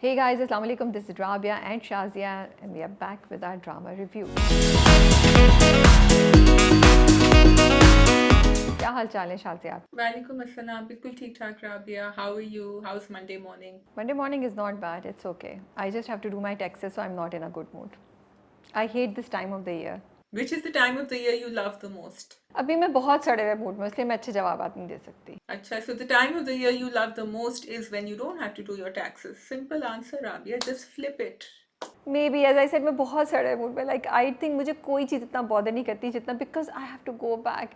Hey guys, Assalamu alaikum. This is Rabia and Shazia, and we are back with our drama review. क्या हाल चाल है शाजिया? वालेकुम अस्सलाम बिल्कुल ठीक ठाक Rabia how are you house Monday morning Monday morning is not bad. It's okay. I just have to do my taxes, so I'm not in a good mood. I hate this time of the year. Which is the time of the year you love the most अभी मैं बहुत सड़े हुए mood में, इसलिए मैं अच्छे जवाब नहीं दे सकती. अच्छा so the time of the year you love the most is when you don't have to do your taxes simple answer Rabia just flip it maybe as I said मैं बहुत सड़े मूड में, लाइक आई थिंक मुझे कोई चीज़ इतना bother नहीं करती जितना, because I have to go back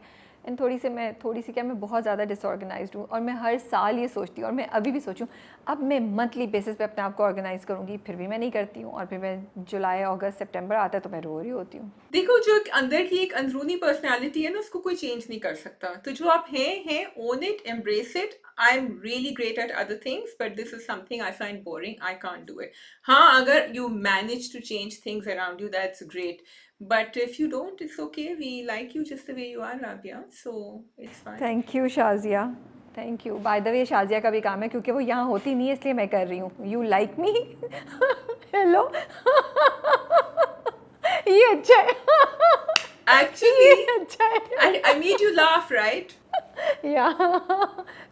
and थोड़ी सी क्या, मैं बहुत ज़्यादा डिसऑर्गेनाइज्ड हूँ और मैं हर साल ये सोचती हूँ और मैं अभी भी सोचूँ अब मैं मंथली बेसिस पे अपने आप को ऑर्गेनाइज करूँगी, फिर भी मैं नहीं करती हूँ और फिर मैं जुलाई अगस्त सितंबर आता है तो मैं रो रही होती हूँ. देखो जो अंदर की एक अंदरूनी पर्सनालिटी है ना उसको कोई चेंज नहीं कर सकता तो जो आप हैं own it embrace it I am really great at other things but this is something I find boring I can't do it हाँ अगर you manage to change things around you that's great but if you don't it's okay we like you just the way you are Rabia so it's fine thank you Shazia, thank you. Bye the वे शाजिया का भी काम है क्योंकि वो यहाँ होती नहीं है, इसलिए मैं कर रही हूँ. You like me? हेलो. ये अच्छा है. actually ये अच्छा है. I made you laugh right या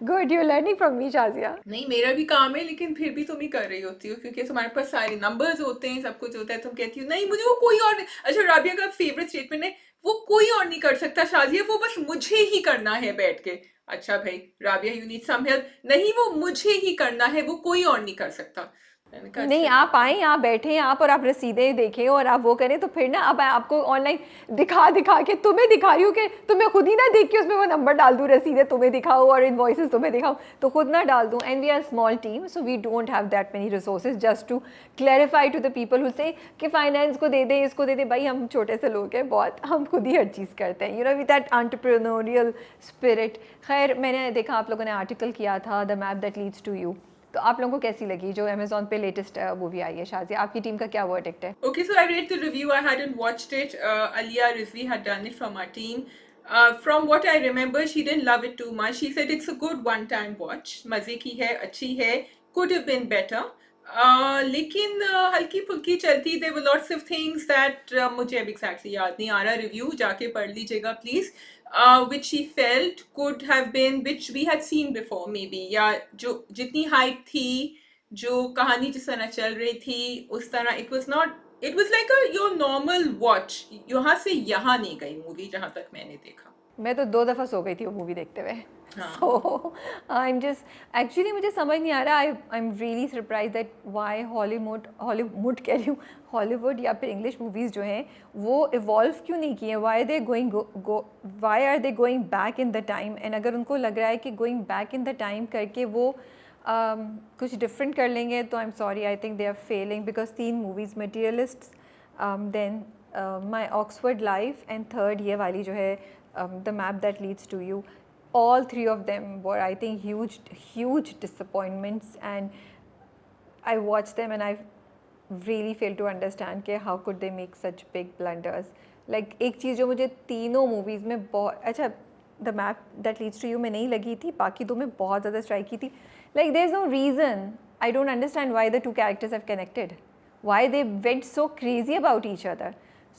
good, you learning from me Shazia. नहीं मेरा भी काम है लेकिन फिर भी तुम ही कर रही होती हो क्योंकि तुम्हारे पास सारे नंबर्स होते हैं सब कुछ होता है तुम कहती हो नहीं मुझे वो कोई और नहीं अच्छा राबिया का फेवरेट स्टेटमेंट है वो कोई और नहीं कर सकता शादिया वो बस मुझे ही करना है बैठ के अच्छा भाई Rabia you need some help नहीं वो मुझे ही करना है वो कोई और नहीं कर सकता मैंने कहा नहीं, अच्छा आप आएँ, आप बैठें आप और आप रसीदें देखें और आप वो करें तो फिर ना अब आपको ऑनलाइन दिखा दिखा के तुम्हें दिखा रही हूँ कि तुम्हें खुद ही ना देख के उसमें वो नंबर डाल दूँ, रसीदें तुम्हें दिखाऊँ और इनवॉइसेस तुम्हें दिखाऊँ, तो खुद ना डाल दूँ. And we are small team so we don't have that many resources just to clarify to the people who say कि फाइनेंस को दे दे, इसको दे दे. भाई हम छोटे से लोग हैं बहुत, हम खुद ही हर चीज़ करते हैं, you know, with that entrepreneurial spirit. खैर मैंने देखा आप लोगों ने आर्टिकल किया था the map that leads to you, तो आप लोगों को कैसी लगी जो अमेजोन पे लेटेस्ट मूवी आई है? शाजिया आपकी टीम का क्या वर्डिक्ट है? Okay, so I read the review. I hadn't watched it. Alia Rizvi had done it from our team. From what I remember, she didn't love it too much. She said it's a good one-time watch. मज़े की है, अच्छी है. Could have been better. लेकिन हल्की फुल्की चलती. There were lots of things that मुझे अब exactly याद नहीं आ रहा. Review जाके पढ़ लीजिएगा please. Which she felt could have been, which we had seen before maybe. या जो जितनी hype थी, जो कहानी जिस तरह चल रही थी उस तरह it was not it was like a your normal watch यहाँ से यहाँ नहीं गई मूवी जहाँ तक मैंने देखा मैं तो 2 दफ़ा सो गई थी वो मूवी देखते हुए. हाँ so I am just actually मुझे समझ नहीं आ रहा. I am really surprise that why Hollywood कह रही हूँ, हॉलीवुड या फिर इंग्लिश मूवीज़ जो हैं वो इवॉल्व क्यों नहीं किए. Why are they going back in the time. And अगर उनको लग रहा है कि going back in the time करके वो कुछ डिफरेंट कर लेंगे तो I am sorry, I think they are failing. Because 3 movies, materialists, then my Oxford life and third ये वाली जो है the map that leads to you, all 3 of them were, I think, huge disappointments, and I watched them and I really failed to understand कि how could they make such big blunders. Like एक चीज़ जो मुझे तीनों movies में बहुत अच्छा, the map that leads to you में नहीं लगी थी, बाकी 2 में बहुत ज़्यादा स्ट्राइक की थी. Like there is no reason, I don't understand why the 2 characters have connected, why they went so crazy about each other.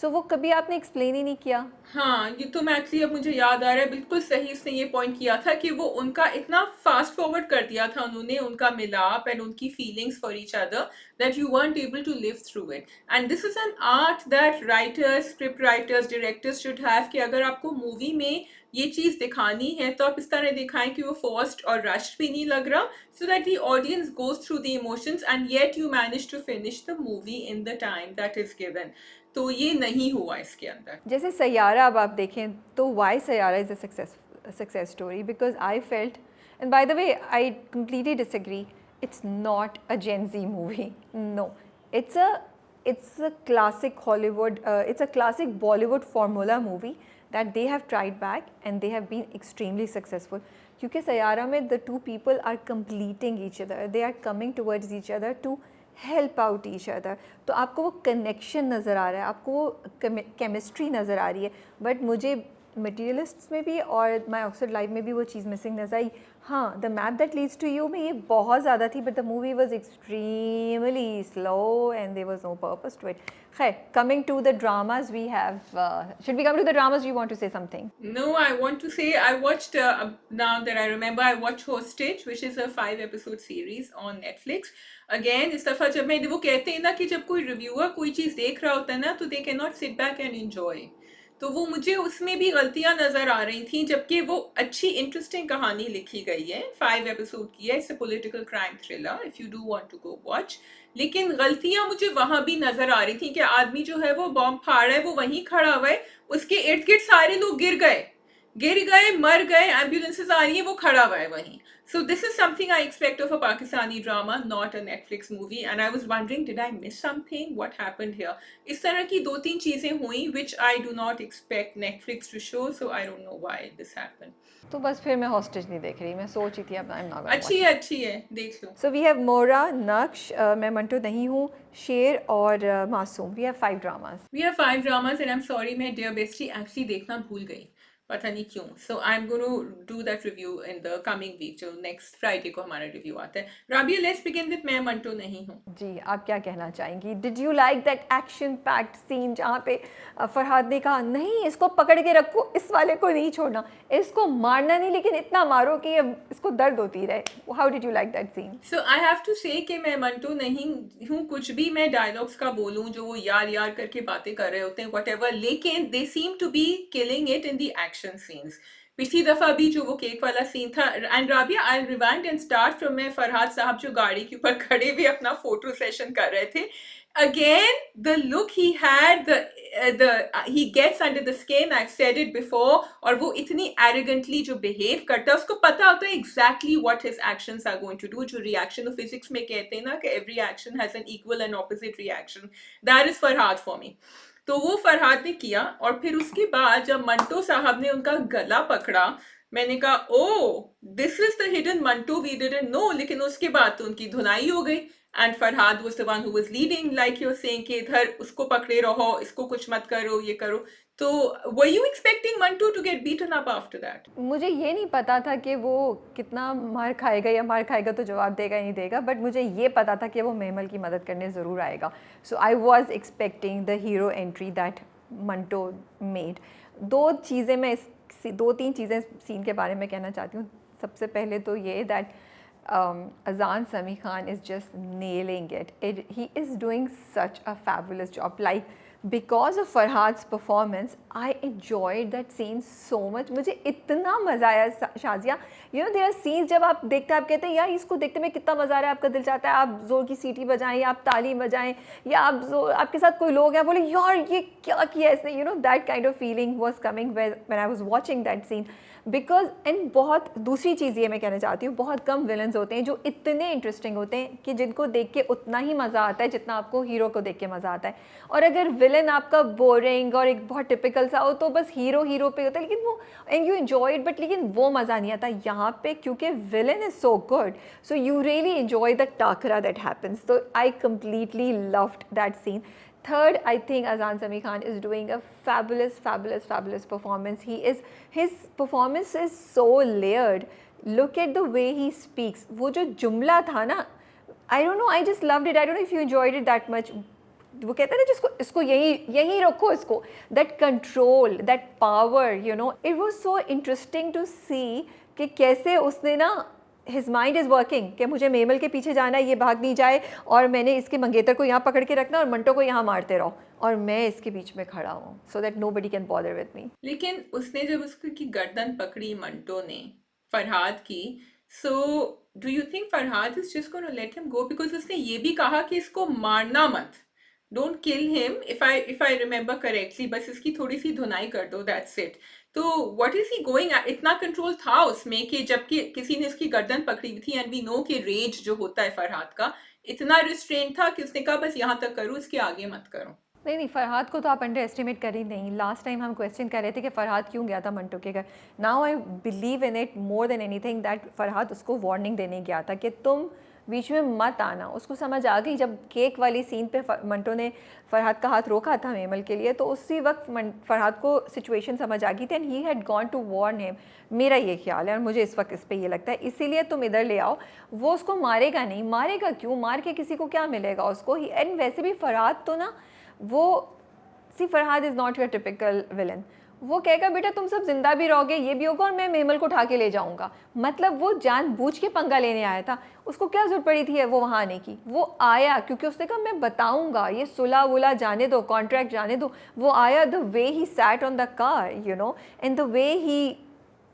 So वो कभी आपने एक्सप्लेन ही नहीं किया. हाँ ये तो मैं एक्चुअली अब मुझे याद आ रहा है बिल्कुल सही उसने ये पॉइंट किया था कि वो उनका इतना फास्ट फॉरवर्ड कर दिया था उन्होंने उनका मिलाप एंड उनकी feelings for each other that you weren't able to live through it and this is an art that writers script writers directors should have कि अगर आपको मूवी में ये चीज़ दिखानी है तो आप इस तरह दिखाएं कि वो फॉर्स्ड और रश्ड भी नहीं लग रहा so that the audience goes through the emotions and yet you manage to finish the movie in the time that is given. तो ये नहीं हुआ इसके अंदर. जैसे सैयारा अब आप देखें तो why Saiyaara is a success story, because I felt, and by the way I completely disagree, it's not a Gen Z movie, no, it's a classic Hollywood, it's a classic Bollywood formula movie that they have tried back and they have been extremely successful. क्योंकि सैयारा में the 2 people are completing each other, they are coming towards each other to help out each other. तो आपको वो connection नज़र आ रहा है, आपको वो केमिस्ट्री नज़र आ रही है. बट मुझे मटीरियलिस्ट्स में भी और माई ऑक्सफर्ड लाइफ में भी वो चीज़ मिसिंग नजर आई. हाँ, the map that leads to you में ये बहुत ज़्यादा थी, but the movie was extremely slow and there was no purpose to it. Khair, coming to the dramas, we have. Should we come to the dramas? Do you want to say something? No, I want to say I watched, now that I remember, I watched Hostage, which is a 5 episode series on Netflix. Again, इस दफ़ा जब मैं वो कहते हैं ना कि जब कोई रिव्यूअर कोई चीज़ देख रहा होता है ना तो they can not sit back and enjoy, तो वो मुझे उसमें भी गलतियां नजर आ रही थी, जबकि वो अच्छी इंटरेस्टिंग कहानी लिखी गई है, 5 एपिसोड की है, it's a political crime thriller if you do want to go watch. लेकिन गलतियां मुझे वहां भी नजर आ रही थी कि आदमी जो है वो बॉम्ब फाड़ रहा है, वो वहीं खड़ा हुआ है, उसके इर्द गिर्द सारे लोग गिर गए, मर गए, एम्बुलेंसेस आ रही है, वो खड़ा हुआ है वहीं। So this is something I expect of a Pakistani drama, not a Netflix movie. And I was wondering, did I miss something? What happened here? इस तरह की 2-3 चीजें हुई which I do not expect Netflix to show, so I don't know why this happened. तो बस फिर मैं hostage नहीं देख रही, मैं सोच रही थी अब I'm not gonna watch. अच्छी है, देख लो। So we have Mora, Naksh, मैं मंटो नहीं हूँ, शेर और मासूम. We have 5 dramas. We have 5 dramas and I'm sorry मैं Dear Bestie actually देखना भूल गई, पता नहीं क्यों। So I'm going to do that review in the coming week, जो next Friday को हमारा review आता है। राबिया, let's begin with मैं मंटो नहीं हूँ। जी, आप क्या कहना चाहेंगी? Did you like that action packed scene जहाँ पे फरहाद ने कहा नहीं इसको पकड़ के रखो, इस वाले को नहीं छोड़ना, इसको मारना नहीं लेकिन इतना मारो कि इसको दर्द होती रहे. How did you like that scene? So I have to say कि मैं मंटो नहीं हूँ, कुछ भी मैं डायलॉग्स का बोलूँ जो वो यार यार करके बातें कर रहे होते हैं whatever, लेकिन they seem to be killing it in the action scenes. पिछली दफा भी जो वो केक वाला सीन था, and Rabia I rewind and start from में फरहाद साहब जो गाड़ी के ऊपर खड़े हुए अपना फोटो सेशन कर रहे थे, again the look he had, he gets under the skin, I've said it before, और वो इतनी arrogantly जो behave करता है, उसको पता होता है exactly what his actions are going to do, जो reaction of physics में कहते हैं ना कि every action has an equal and opposite reaction, that is Farhad for me. तो वो फरहाद ने किया, और फिर उसके बाद जब मंटो साहब ने उनका गला पकड़ा, मैंने कहा oh this is the hidden Manto we didn't know, लेकिन उसके बाद तो उनकी धुनाई हो गई and Farhad was the one who was leading like you are saying कि इधर उसको पकड़े रहो, इसको कुछ मत करो, ये करो। तो were you expecting Manto to get beaten up after that? मुझे ये नहीं पता था कि वो कितना मार खाएगा, या मार खाएगा तो जवाब देगा या नहीं देगा, बट मुझे ये पता था कि वो मेमल की मदद करने ज़रूर आएगा. So I was expecting the hero entry that Manto made. 2-3 चीज़ें सीन के बारे में कहना चाहती हूँ. सबसे पहले तो ये that Azan Sami Khan is just nailing it. He is doing such a fabulous job. Like, because of Farhad's performance, I enjoyed that scene so much. मुझे इतना मज़ा आया Shazia. You know, there are scenes जब आप देखते हैं, आप कहते हैं यार इसको देखते में कितना मज़ा आ रहा है, आपका दिल चाहता है आप ज़ोर की सीटी बजाएं, या आप ताली बजाएं, या आपके साथ कोई लोग हैं बोले यार ये क्या किया इसने. You know, that kind of feeling was coming when I was watching that scene. Because and बहुत दूसरी चीज़ ये मैं कहना चाहती हूँ, बहुत कम विलन्स होते हैं जो इतने इंटरेस्टिंग होते हैं कि जिनको देख के उतना ही मज़ा आता है जितना आपको हीरो को देख के मज़ा आता है. और अगर विलन आपका बोरिंग और एक बहुत टिपिकल सा हो तो बस हीरो पे होता है, लेकिन वो and you enjoy it, but लेकिन वो मज़ा नहीं आता यहाँ पे क्योंकि villain is so good. So you really enjoy the टाकरा दैट हैपन्स. तो I completely loved that scene. Third, I think Azan Sami Khan is doing a fabulous performance. His performance is so layered. Look at the way he speaks. वो जो जुमला था ना, I don't know, I just loved it. I don't know if you enjoyed it that much. वो कहते हैं ना जिसको इसको यही रखो इसको, that control, that power, you know. It was so interesting to see कि कैसे उसने ना His mind is working कि मुझे मेमल के पीछे जाना है, ये भाग नहीं जाए, और मैंने इसके मंगेतर को यहाँ पकड़ के रखना और मंटो को यहाँ मारते रहो, और मैं इसके बीच में खड़ा हूँ so that nobody can bother with me. लेकिन उसने जब उसकी गर्दन पकड़ी मंटो ने फरहाद की, so do you think Farhad is just going to let him go? Because उसने ये भी कहा कि इसको मारना मत, don't kill him, if I remember correctly, बस इसकी थोड़ी सी धुनाई कर दो, that's it. तो what is he going at? इतना कंट्रोल था उसमें कि जबकि किसी ने उसकी गर्दन पकड़ी हुई थी, एंड वी नो कि रेज जो होता है फरहाद का, इतना रिस्ट्रेन था कि उसने कहा बस यहाँ तक करो, इसके आगे मत करो. नहीं, फरहाद को तो आप अंडर एस्टिमेट कर ही नहीं. लास्ट टाइम हम क्वेश्चन कर रहे थे कि फरहाद क्यों गया था मंटो के घर. Now I believe in it more than anything that Farhad उसको वार्निंग देने गया था कि तुम बीच में मत आना। उसको समझ आ गई जब केक वाली सीन पे मंटो ने फरहाद का हाथ रोका था मेमल के लिए, तो उसी वक्त फरहाद को सिचुएशन समझ आ गई थी and he had gone to warn him. मेरा ये ख्याल है और मुझे इस वक्त इस पे ये लगता है, इसीलिए तुम इधर ले आओ। वो उसको मारेगा नहीं, मारेगा क्यों, मार के किसी को क्या मिलेगा उसको। एंड वैसे भी फरहाद तो ना, वो see Farhad is not your typical villain. वो कहेगा बेटा तुम सब जिंदा भी रहोगे, ये भी होगा और मैं मेमल को उठा के ले जाऊंगा। मतलब वो जानबूझ के पंगा लेने आया था। उसको क्या जरूरत पड़ी थी वो वहाँ आने की। वो आया क्योंकि उसने कहा मैं बताऊंगा, ये सुलह वुलह जाने दो, कॉन्ट्रैक्ट जाने दो। वो आया, the way he sat on the car you know, and the way he,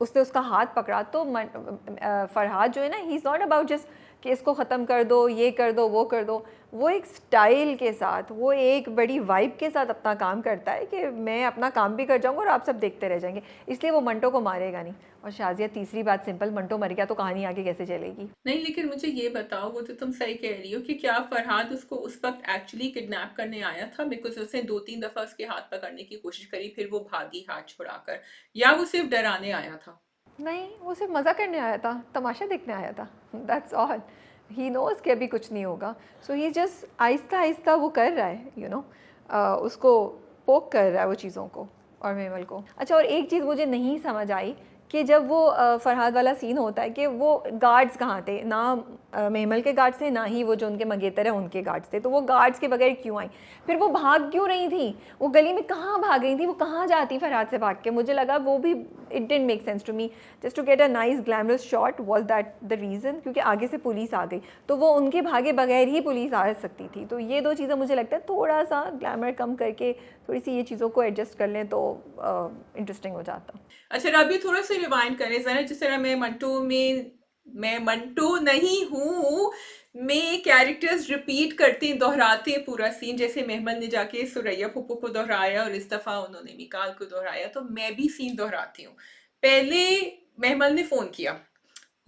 उसने उसका हाथ पकड़ा। तो फरहाद जो है ना, he is not about just कि इसको ख़त्म कर दो, ये कर दो, वो कर दो। वो एक स्टाइल के साथ, वो एक बड़ी वाइब के साथ अपना काम करता है कि मैं अपना काम भी कर जाऊंगा और आप सब देखते रह जाएंगे। इसलिए वो मंटो को मारेगा नहीं। और शाजिया, तीसरी बात सिंपल, मंटो मर गया तो कहानी आगे कैसे चलेगी। नहीं, लेकिन मुझे ये बताओ, वो तो तुम सही कह रही हो कि क्या फरहाद उसको उस वक्त एक्चुअली किडनैप करने आया था? बिकॉज उसने 2-3 दफा उसके हाथ पकड़ने की कोशिश करी, फिर वो भागी हाथ छुड़ाकर, या वो सिर्फ डराने आया था? नहीं, वो सिर्फ मज़ा करने आया था, तमाशा देखने आया था, दैट्स ऑल। ही नोज़ कि अभी कुछ नहीं होगा, सो ही जस्ट आहिस्ता आहिस्ता वो कर रहा है यू नो, उसको पोक कर रहा है वो चीज़ों को और मेमल को। अच्छा, और एक चीज़ मुझे नहीं समझ आई कि जब वो फरहाद वाला सीन होता है कि वो गार्ड्स कहाँ थे, ना मेमल के गार्ड्स थे, ना ही वो जो उनके मंगेतर हैं उनके गार्ड्स थे। तो वो गार्ड्स के बगैर क्यों आई? फिर वो भाग क्यों रही थी? वो गली में कहाँ भाग गई थी? वो कहाँ जाती फरहाद से भाग के? मुझे लगा वो भी, it didn't make sense to me. Just to get a nice glamorous shot, was that the reason? क्योंकि आगे से पुलिस आ गई, तो वो उनके भागे बगैर ही पुलिस आ सकती थी। तो ये दो चीज़ें मुझे लगता है थोड़ा सा ग्लैमर कम करके थोड़ी सी ये चीज़ों को एडजस्ट कर लें तो इंटरेस्टिंग हो जाता। अच्छा, अभी थोड़ा सा रिवाइंड करें जरा। जिस तरह मैं मंटो नहीं हूँ, मैं कैरेक्टर्स रिपीट करते दोहराते पूरा सीन। जैसे मेहमल ने जाके सुरैया फूफू को दोहराया और इस दफा उन्होंने मिकाल को दोहराया, तो मैं भी सीन दोहराती हूँ। पहले मेहमल ने फोन किया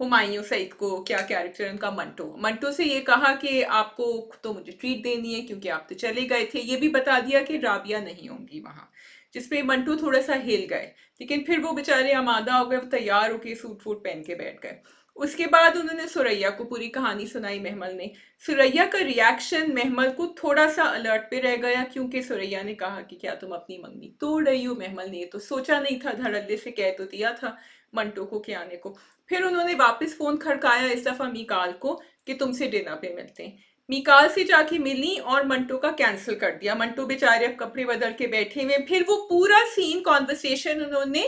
हुमायूं सईद को, क्या कैरेक्टर है उनका, मंटो। मंटो से ये कहा कि आपको तो मुझे ट्रीट देनी है क्योंकि आप तो चले गए थे। ये भी बता दिया कि राबिया नहीं होंगी वहां, जिसपे मंटो थोड़ा सा हिल गए। लेकिन फिर वो बेचारे आमादा हो गए, वो तैयार होके सूट फूट पहन के बैठ गए। उसके बाद उन्होंने सुरैया को पूरी कहानी सुनाई महमल ने। सुरैया का रिएक्शन महमल को थोड़ा सा अलर्ट पे रह गया, क्योंकि सुरैया ने कहा कि क्या तुम अपनी मंगनी तोड़ रही हो? महमल ने तो सोचा नहीं था, धड़ल्ले से कह तो दिया था मंटो को के आने को। फिर उन्होंने वापस फोन खड़काया, इस दफा मीकाल को, कि तुमसे डिनर पे मिलते हैं। मीकाल से जाके मिली और मंटो का कैंसिल कर दिया। मंटो बेचारे अब कपड़े बदल के बैठे हुए। फिर वो पूरा सीन कॉन्वर्सेशन उन्होंने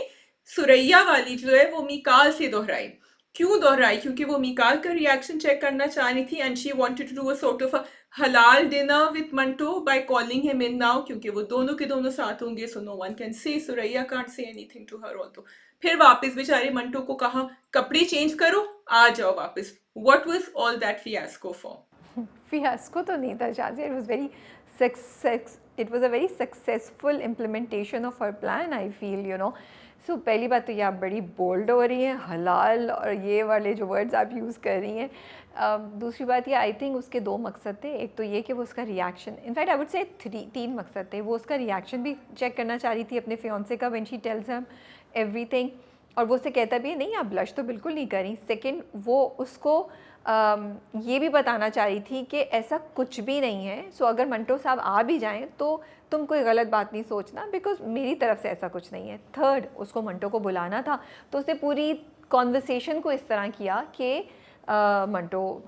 सुरैया वाली जो है वो मीकाल से दोहराई। क्यों दोहराई? क्योंकि वो मीकाल का रिएक्शन चेक करना चाह रही थी, and she wanted to do a sort of a halal dinner with Manto by calling him in now, क्योंकि वो दोनों के दोनों साथ होंगे, so no one can say, Suraiya can't say anything to her also. फिर वापस बेचारे मंटो को कहा कपड़े चेंज करो, आ जाओ वापस। What was all that fiasco for? Fiasco तो नहीं था Shazia, it was a very successful implementation of her plan, I feel you know. So पहली बात तो ये आप बड़ी बोल्ड हो रही हैं, हलाल और ये वाले जो वर्ड्स आप यूज़ कर रही हैं। दूसरी बात ये, आई थिंक उसके दो मकसद थे। एक तो ये कि वो उसका reaction, in fact I would say तीन मकसद थे। वो उसका रिएक्शन भी चेक करना चाह रही थी अपने फियांसे का, when she tells him everything, और वो उससे कहता भी है नहीं आप ब्लश तो बिल्कुल नहीं करी। सेकंड, वो उसको ये भी बताना चाह रही थी कि ऐसा कुछ भी नहीं है, सो अगर मंटो साहब आ भी जाएं तो तुम कोई गलत बात नहीं सोचना, बिकॉज मेरी तरफ से ऐसा कुछ नहीं है। थर्ड, उसको मंटो को बुलाना था, तो उसने पूरी कॉन्वर्सेशन को इस तरह किया कि मंटो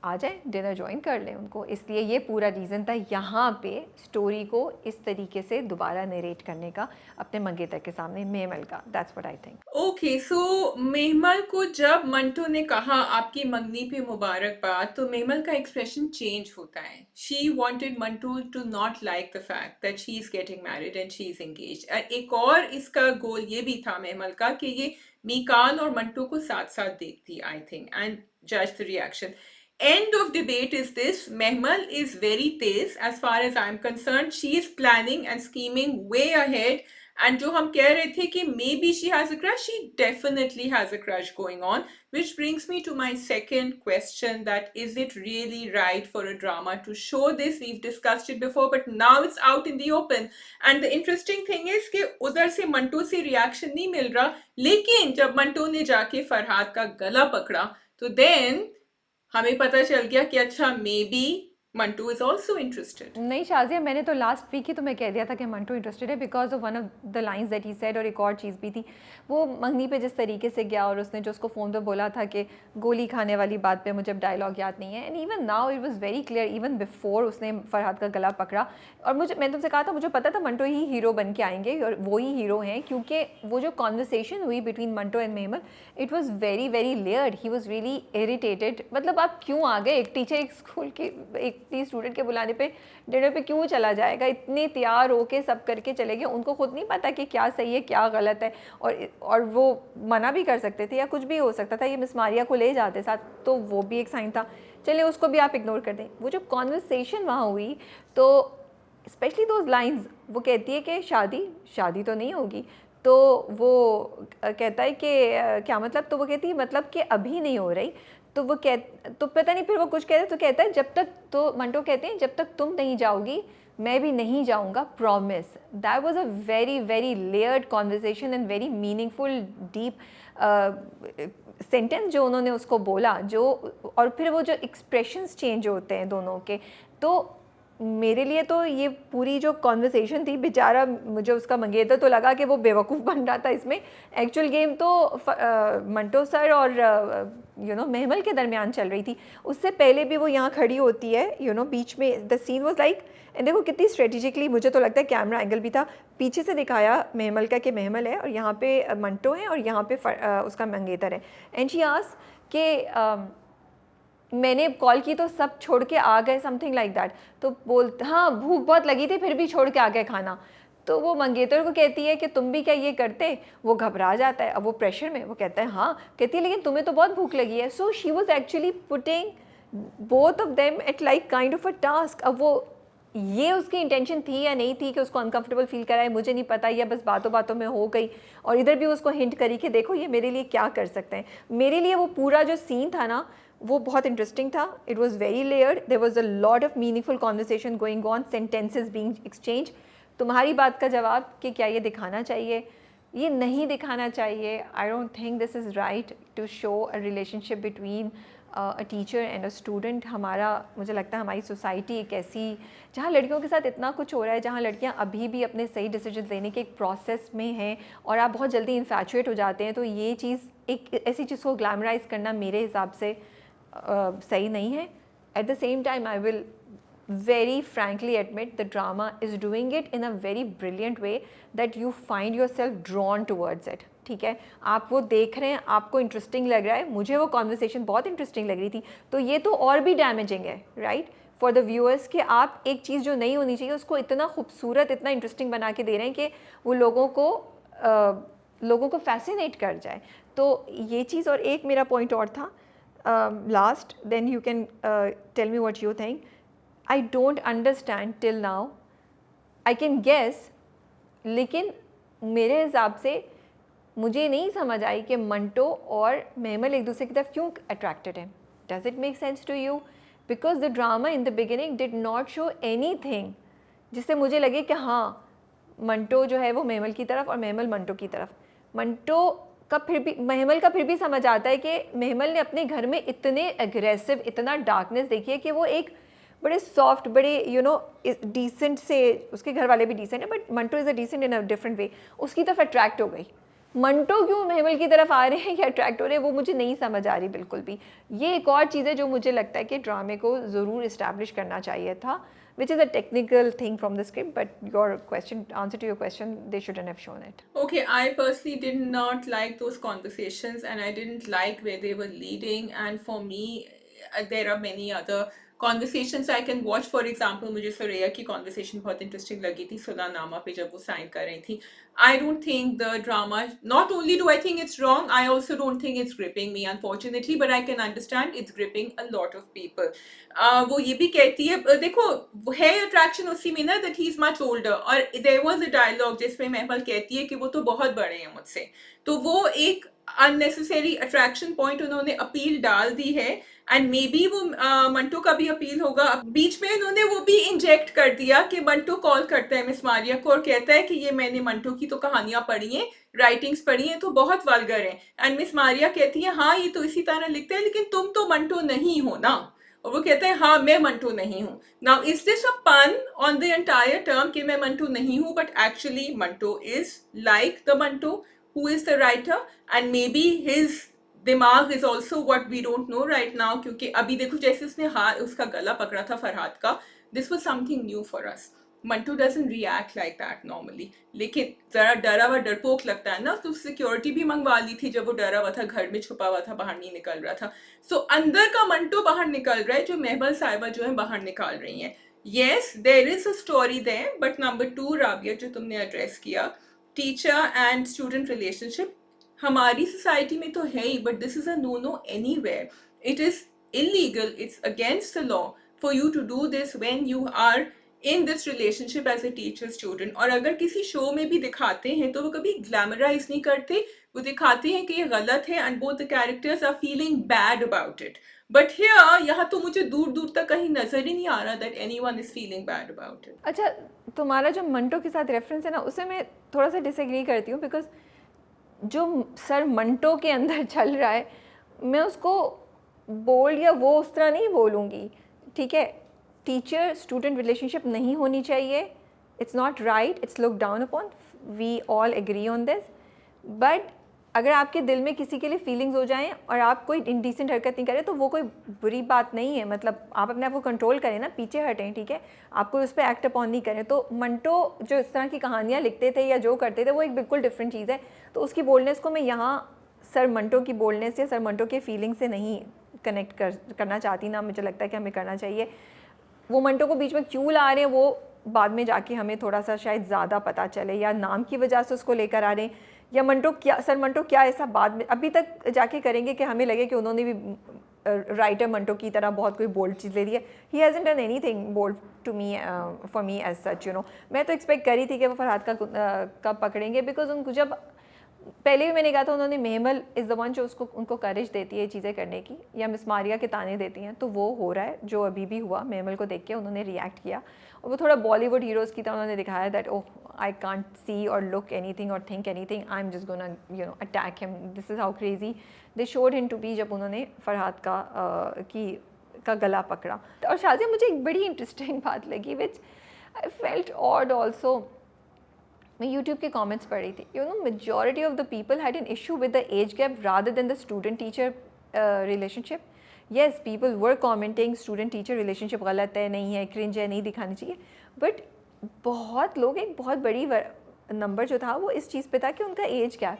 आ जाए, डिनर ज्वाइन कर लें उनको। इसलिए ये पूरा रीज़न था यहाँ पे स्टोरी को इस तरीके से दोबारा नरेट करने का अपने मंगेतर के सामने, मेमल का। That's what I think. Okay, so Mehmal को जब मंटो ने कहा आपकी मंगनी पे मुबारकबाद, तो मेहमल का एक्सप्रेशन चेंज होता है। She wanted Manto to not like the fact that she is getting married and she is engaged. एक और इसका गोल ये भी था मेहमल का कि ये मीकाल और मंटो को साथ साथ देखती, आई थिंक, एंड जज the reaction. End of debate is this: Mehmal is very teaz as far as I'm concerned. She is planning and scheming way ahead. And जो हम कह रहे थे कि maybe she has a crush, she definitely has a crush going on. Which brings me to my second question, that is it really right for a drama to show this? We've discussed it before, but now it's out in the open. And the interesting thing is कि उधर से मंटो से reaction नहीं मिल रहा, लेकिन जब मंटो ने जाके फरहाद का गला पकड़ा, तो then हमें पता चल गया कि अच्छा may be Mantu is also interested. नहीं शाजिया, मैंने तो लास्ट वीक ही तुम्हें कह दिया था कि मंटू इंटरेस्टेड है because of one of the lines that he said. और एक और चीज़ भी थी, वो मंगनी पे जिस तरीके से गया और उसने जो उसको फ़ोन पे बोला था कि गोली खाने वाली बात पे मुझे अब डायलॉग याद नहीं है। And even now it was very clear, even before उसने फरहाद का गला पकड़ा। और मैंने तुमसे कहा था, मुझे पता था मंटो ही हीरो बन के आएंगे और वो ही हीरो हैं, क्योंकि वो जो कॉन्वर्सेशन हुई between Manto and Mehmal, it was very very layered. He was really irritated, मतलब आप क्यों आ गए, एक टीचर एक स्कूल के एक स्टूडेंट के बुलाने पे डिनर पे क्यों चला जाएगा, इतने तैयार होके सब करके चले गए। उनको खुद नहीं पता कि क्या सही है क्या गलत है, और वो मना भी कर सकते थे या कुछ भी हो सकता था, ये मिस मारिया को ले जाते साथ, तो वो भी एक साइन था। चलिए उसको भी आप इग्नोर कर दें। वो जो कॉन्वर्सेशन वहाँ हुई, तो स्पेशली दोज लाइंस, वो कहती है कि शादी शादी तो नहीं होगी, तो वो कहता है कि क्या मतलब, तो वो कहती है मतलब कि अभी नहीं हो रही। तो वो तो पता नहीं फिर वो कुछ कहते, तो कहता है जब तक, तो मंटो कहते हैं जब तक तुम नहीं जाओगी मैं भी नहीं जाऊंगा, promise. That was a very very layered conversation and very meaningful deep sentence जो उन्होंने उसको बोला, जो और फिर वो जो एक्सप्रेशंस चेंज होते हैं दोनों के। तो मेरे लिए तो ये पूरी जो कॉन्वर्सेशन थी, बेचारा मुझे उसका मंगेतर तो लगा कि वो बेवकूफ़ बन रहा था इसमें। एक्चुअल गेम तो मंटो सर और महमल के दरमियान चल रही थी। उससे पहले भी वो यहाँ खड़ी होती है बीच में, the scene was like, and देखो कितनी स्ट्रेटेजिकली, मुझे तो लगता है कैमरा एंगल भी था, पीछे से दिखाया महमल का कि महमल है और यहाँ पे मंटो है और यहाँ पे उसका मंगेतर है। एंड शी आस्क्ड कि मैंने कॉल की तो सब छोड़ के आ गए, समथिंग लाइक दैट। तो बोलते हाँ भूख बहुत लगी थी फिर भी छोड़ के आ गए खाना। तो वो मंगेतर को कहती है कि तुम भी क्या ये करते। वो घबरा जाता है, अब वो प्रेशर में, वो कहता है हाँ। कहती है लेकिन तुम्हें तो बहुत भूख लगी है। So she was actually putting both of them at like kind of a task. अब वो ये उसकी इंटेंशन थी या नहीं थी कि उसको अनकंफर्टेबल फील कराए, मुझे नहीं पता, या बस बातों बातों में हो गई। और इधर भी उसको हिंट करी कि देखो ये मेरे लिए क्या कर सकते हैं। मेरे लिए वो पूरा जो सीन था ना, वो बहुत इंटरेस्टिंग था। It was very layered, there was a lot of meaningful conversation going on, sentences being exchange. तुम्हारी बात का जवाब कि क्या ये दिखाना चाहिए, ये नहीं दिखाना चाहिए। I don't think this is right to show a relationship between a teacher and a student. मुझे लगता है हमारी सोसाइटी एक ऐसी, जहाँ लड़कियों के साथ इतना कुछ हो रहा है, जहाँ लड़कियाँ अभी भी अपने सही डिसीजन लेने के एक प्रोसेस में हैं और आप बहुत जल्दी इन्फैचुएट हो जाते हैं, तो ये चीज़, एक ऐसी चीज़ को ग्लैमराइज करना मेरे हिसाब से सही नहीं है। At the same time I will very frankly admit the drama is doing it in a very brilliant way that you find yourself drawn towards it। ठीक है, आप वो देख रहे हैं, आपको इंटरेस्टिंग लग रहा है। मुझे वो कॉन्वर्सेशन बहुत इंटरेस्टिंग लग रही थी, तो ये तो और भी डैमेजिंग है राइट फॉर द व्यूअर्स, कि आप एक चीज़ जो नहीं होनी चाहिए उसको इतना खूबसूरत, इतना इंटरेस्टिंग बना के दे रहे हैं कि वो लोगों को फैसिनेट कर जाए। तो ये चीज़, और एक मेरा पॉइंट और था last, then you can tell me what you think. I don't understand till now, I can guess, लेकिन मेरे हिसाब से मुझे नहीं समझ आई कि मंटो और महमल एक दूसरे की तरफ क्यों अट्रैक्टेड हैं। Does it make sense to you? Because the drama in the beginning did not show anything जिससे मुझे लगे कि हाँ मंटो जो है वो महमल की तरफ और महमल मंटो की तरफ। महमल का फिर भी समझ आता है कि महमल ने अपने घर में इतने एग्रेसिव, इतना डार्कनेस देखी है कि वो एक बड़े सॉफ्ट, बड़े डिसेंट से, उसके घर वाले भी डिसेंट है but Manto is a decent in a different way, उसकी तरफ अट्रैक्ट हो गई। मंटो क्यों महमल की तरफ आ रहे हैं या अट्रैक्ट हो रहे हैं, वो मुझे नहीं समझ आ रही बिल्कुल भी। ये एक और चीज़ है जो मुझे लगता है कि ड्रामे को ज़रूर इस्टेब्लिश करना चाहिए था, which is a technical thing from the script, but answer to your question, they shouldn't have shown it. Okay, I personally did not like those conversations and I didn't like where they were leading. And for me, there are many other conversations I can watch. For example, मुझे सुरैया की conversation बहुत interesting लगी थी सुलहनामा पे जब वो sign कर रही थी. I don't think the drama, not only do I think it's wrong, I also don't think it's gripping me, unfortunately, but I can understand it's gripping a lot of people. वो ये भी कहती है, देखो है अट्रैक्शन उसी में ना, that he is much older, और there was a dialogue जिसमें महमल कहती है कि वो तो बहुत बड़े हैं मुझसे, तो वो एक अननेसेसरी अट्रैक्शन पॉइंट उन्होंने अपील डाल दी है, एंड मे बी वो मंटो का भी अपील होगा। बीच में उन्होंने वो भी इंजेक्ट कर दिया कि मंटो कॉल करता है मिस मारिया को और कहता है कि ये मैंने मंटो की तो कहानियां पढ़ी हैं, राइटिंग्स पढ़ी हैं, तो बहुत वल्गर है। एंड मिस मारिया कहती है हाँ ये तो इसी तरह लिखते हैं, लेकिन तुम तो मंटो नहीं हो ना। और वो कहते हैं हाँ मैं मंटो नहीं हूँ। नाउ इज दिस अ पन ऑन द एंटायर टर्म कि मैं मंटो नहीं हूँ, but actually Manto is like the Manto who is the writer, and maybe his दिमाग is also what we don't know right now. क्योंकि अभी देखो जैसे उसने हाथ उसका गला पकड़ा था फरहाद का, this was something new for us. Mantu doesn't react like that normally, लेकिन जरा डरा हुआ डरपोक लगता है ना, तो सिक्योरिटी भी मंगवा ली थी जब वो डरा हुआ था, घर में छुपा हुआ था, बाहर नहीं निकल रहा था। सो अंदर का मंटू बाहर निकल रहा है, जो महबल साहिबा जो है बाहर निकाल रही हैं। Yes there is a story there, but number 2 Rabia जो तुमने एड्रेस किया, टीचर एंड स्टूडेंट रिलेशनशिप, हमारी सोसाइटी में तो है ही, but this is a no no anywhere. It is illegal, it's against the law for you to do this when you are in this relationship as a teacher student. और अगर किसी show में भी दिखाते हैं तो वो कभी ग्लैमराइज नहीं करते, वो दिखाते हैं कि ये गलत है and both the characters are feeling bad about it. But here यहाँ तो मुझे दूर दूर तक कहीं नजर ही नहीं आ रहा that anyone is feeling bad about it. अच्छा, तुम्हारा जो मंटो के साथ रेफरेंस है ना, उसे मैं थोड़ा सा डिसएग्री करती हूँ, बिकॉज जो सर मंटो के अंदर चल रहा है, मैं उसको बोल्ड या वो उस तरह नहीं बोलूँगी। ठीक है, टीचर स्टूडेंट रिलेशनशिप नहीं होनी चाहिए, it's not right, it's look down upon, we all agree on this. But अगर आपके दिल में किसी के लिए फीलिंग्स हो जाएं और आप कोई इंडिसेंट हरकत नहीं करें तो वो कोई बुरी बात नहीं है। मतलब आप अपने आप को कंट्रोल करें ना, पीछे हटें, ठीक है, आप कोई उस पर एक्ट अपॉन नहीं करें। तो मंटो जो इस तरह की कहानियाँ लिखते थे या जो करते थे वो एक बिल्कुल डिफरेंट चीज़ है। तो उसकी बोल्डनेस को मैं यहाँ सर मंटो की बोल्डनेस या सर मंटो के फीलिंग से नहीं कनेक्ट करना चाहती, ना मुझे लगता है कि हमें करना चाहिए। वो मंटो को बीच में क्यों ला रहे हैं वो बाद में जाके हमें थोड़ा सा शायद ज़्यादा पता चले, या नाम की वजह से उसको लेकर आ रहे हैं, या मंटो क्या, सर मंटो क्या ऐसा बाद में अभी तक जाके करेंगे कि हमें लगे कि उन्होंने भी राइटर मंटो की तरह बहुत कोई बोल्ड चीज़ ले ली है। He hasn't done anything bold to me, for me as such, you know. मैं तो एक्सपेक्ट करी थी कि वो फरहाद का पकड़ेंगे, बिकॉज उनको जब पहले भी मैंने कहा था, उन्होंने मेहमल इज़ द वन जो उनको करेज देती है चीज़ें करने की, या मिस मारिया के ताने देती हैं, तो वो हो रहा है जो अभी भी हुआ। मेहमल को देख के उन्होंने रिएक्ट किया और वो थोड़ा बॉलीवुड हीरोज़ की तरह उन्होंने दिखाया that oh I can't see और लुक एनीथिंग और think anything, I am just gonna you know attack him, this is how crazy they showed him to be, जब उन्होंने फरहाद का गला पकड़ा। और शाज़िया, मुझे एक बड़ी इंटरेस्टिंग बात लगी विच आई फेल्ट ऑड ऑल्सो, मैं यूट्यूब के कमेंट्स पढ़ रही थी, you know majority of the people had an issue with the age gap rather than the student teacher relationship. Yes, people were commenting student teacher relationship गलत है, नहीं है, cringe है, नहीं दिखानी चाहिए, बट बहुत लोग, एक बहुत बड़ी नंबर जो था वो इस चीज़ पे था कि उनका age gap,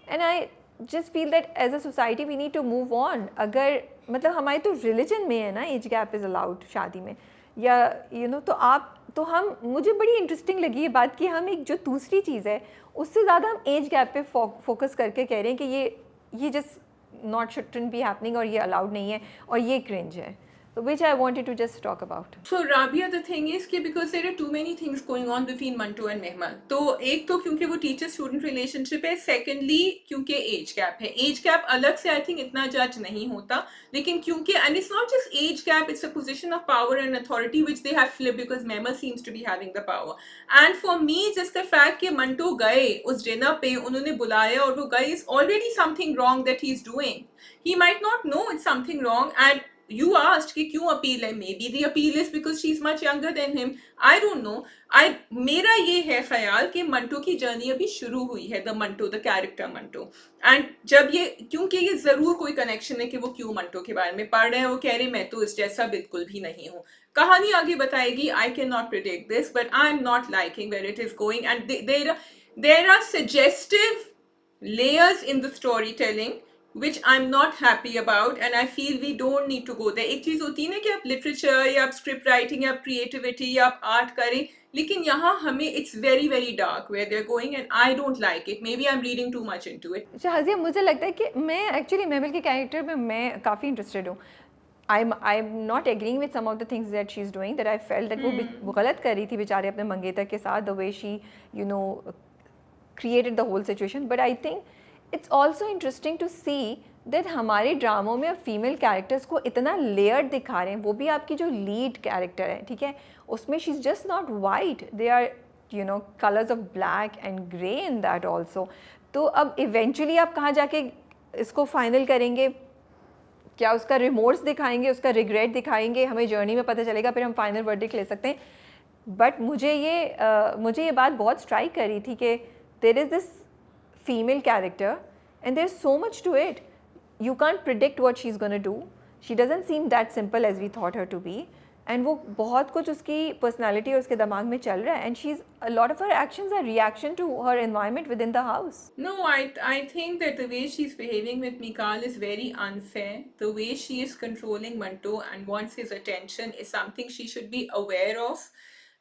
and I just feel that as a society we need to move on. अगर मतलब हमारे तो रिलीजन में है ना एज गैप इज़ अलाउड शादी में, या यू नो, तो आप तो हम, मुझे बड़ी इंटरेस्टिंग लगी ये बात कि हम एक जो दूसरी चीज़ है उससे ज़्यादा हम एज गैप पे फोकस करके कह रहे हैं कि ये just not shouldn't be happening और ये अलाउड नहीं है और ये क्रिंज है। So which I wanted to just talk about. So Rabia, the thing is कि because there are too many things going on between Mantu and Mehmal. तो एक तो क्योंकि वो टीचर स्टूडेंट रिलेशनशिप है, सेकेंडली क्योंकि एज गैप है। Age gap अलग से आई थिंक इतना जज नहीं होता, लेकिन क्योंकि and it's not just age gap, it's a position of power and authority which they have flipped because Mehmal seems to be having the power. And for me just the fact कि मंटो गए उस dinner पे, उन्होंने बुलाया और वो गए, is already something wrong that he's doing. He might not know it's something wrong, and you asked कि क्यों अपील है, maybe the appeal is because she's much younger than him, I don't know. मेरा ये है ख्याल कि मंटो की journey अभी शुरू हुई है, the Manto, the character Manto, and जब ये, क्योंकि ये जरूर कोई कनेक्शन है कि वो क्यों मंटो के बारे में पढ़ रहे हैं, वो कह रहे मैं तो इस जैसा बिल्कुल भी नहीं हूँ, कहानी आगे बताएगी, I can not predict this, but I am not liking where it is going, and there are suggestive layers in the storytelling which I'm not happy about, and I feel we don't need to go there. एक चीज होती है ना कि आप literature या आप script writing या आप क्रिएटिविटी या आप आर्ट करें, लेकिन यहाँ हमें it's very very dark where they are going, and I don't like it, maybe I am reading too much into it. Shazia, मुझे लगता है कि मैं एक्चुअली मेहमल के कैरेक्टर में मैं काफ़ी इंटरेस्टेड हूँ। I'm not agreeing with some of the things that she's doing, that I felt that वो गलत कर रही थी बेचारे अपने मंगेतर के साथ, the way she you know created the whole situation. But I think it's also interesting to see that हमारे ड्रामों में अब फीमेल कैरेक्टर्स को इतना लेयर्ड दिखा रहे हैं, वो भी आपकी जो लीड कैरेक्टर है, ठीक है, उसमें she is just not white, they are you know colours of black and grey in that also. तो अब इवेंचुअली आप कहाँ जाके इसको फाइनल करेंगे? क्या उसका रिमोर्स दिखाएंगे, उसका रिग्रेट दिखाएंगे, हमें जर्नी में पता चलेगा, फिर हम फाइनल वर्डिक्ट ले सकते हैं। बट मुझे ये बात बहुत स्ट्राइक करी थी कि there is this female character and there is so much to it, you can't predict what she's going to do. She doesn't seem that simple as we thought her to be, and वो बहुत कुछ उसकी personality और उसके दिमाग में चल रहा है, and she's a lot of her actions are reaction to her environment within the house. No, I think that the way she's behaving with Mikal is very unfair. The way she is controlling Manto and wants his attention is something she should be aware of.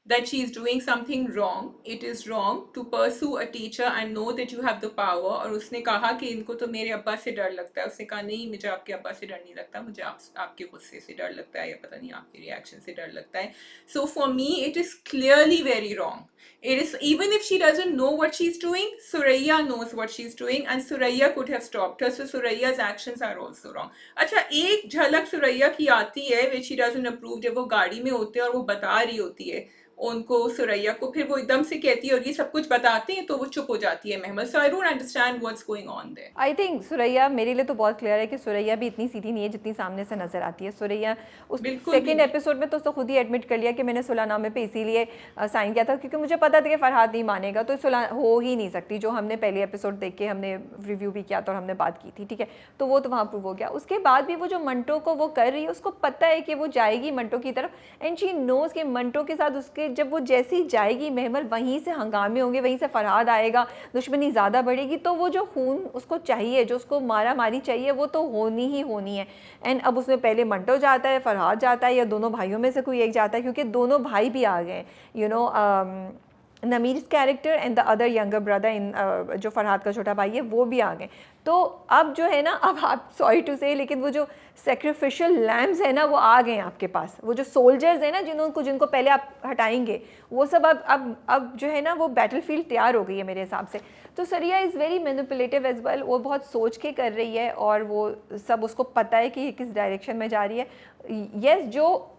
That she is doing something wrong. It is wrong to pursue a teacher and know that you have the power. और उसने कहा कि इनको तो मेरे अब्बा से डर लगता है। उसने कहा नहीं, मुझे आपके अब्बा से डर नहीं लगता, मुझे आपके गुस्से से डर लगता है, या पता नहीं आपके रिएक्शन से डर लगता है। So for me, it is clearly very wrong. It is, even if she doesn't know what she's doing, Suraya knows what she's doing, and Suraya could have stopped her. So Suraya's actions are also wrong. अच्छा, एक झलक सुरैया की आती है which she doesn't approve, जब वो गाड़ी में होते हैं और वो बता रही होती है उनको, सुरैया को, फिर वो एकदम से कहती है और ये सब कुछ बताते हैं तो वो चुप हो जाती है Mehmal. So I don't understand what's going on there. I think Suraiya मेरे लिए तो बहुत क्लियर है कि सुरैया भी इतनी सीधी नहीं है जितनी सामने से नजर आती है। सुरैया उस सेकंड एपिसोड में तो उसने खुद ही एडमिट कर लिया कि मैंने सुलहनामे पे इसीलिए साइन किया था क्योंकि मुझे पता था कि फरहाद नहीं मानेगा, तो सुलह हो ही नहीं सकती, जो हमने पहले एपिसोड देख के हमने रिव्यू भी किया था और हमने बात की थी, ठीक है, तो वो तो वहाँ प्रूव हो गया। उसके बाद भी वो जो मंटो को वो कर रही है, उसको पता है कि वो जाएगी मंटो की तरफ, एंड शी नोज कि मंटो के साथ उसके जब वो जैसी जाएगी महमल, वहीं से हंगामे होंगे, वहीं से फरहाद आएगा, दुश्मनी ज़्यादा बढ़ेगी, तो वो जो खून उसको चाहिए, जो उसको मारा मारी चाहिए, वो तो होनी ही होनी है। एंड अब उसमें पहले मंटो जाता है, फरहाद जाता है, या दोनों भाइयों में से कोई एक जाता है, क्योंकि दोनों भाई भी आ गए, you know Namir's character and the other younger brother in जो फरहाद का छोटा भाई है वो भी आ गए। तो अब जो है ना, अब आप सॉरी टू से, लेकिन वो जो सेक्रीफिशियल लैम्स है ना वो आ गए हैं आपके पास, वो जो सोल्जर्स हैं ना जिनको पहले आप हटाएंगे, वो सब अब जो है ना वो बैटलफील्ड तैयार हो गई है मेरे हिसाब से। तो Sariya is very manipulative as well, वो बहुत सोच के कर रही है और वो सब उसको पता है कि ये किस डायरेक्शन में जा रही है। येस, जो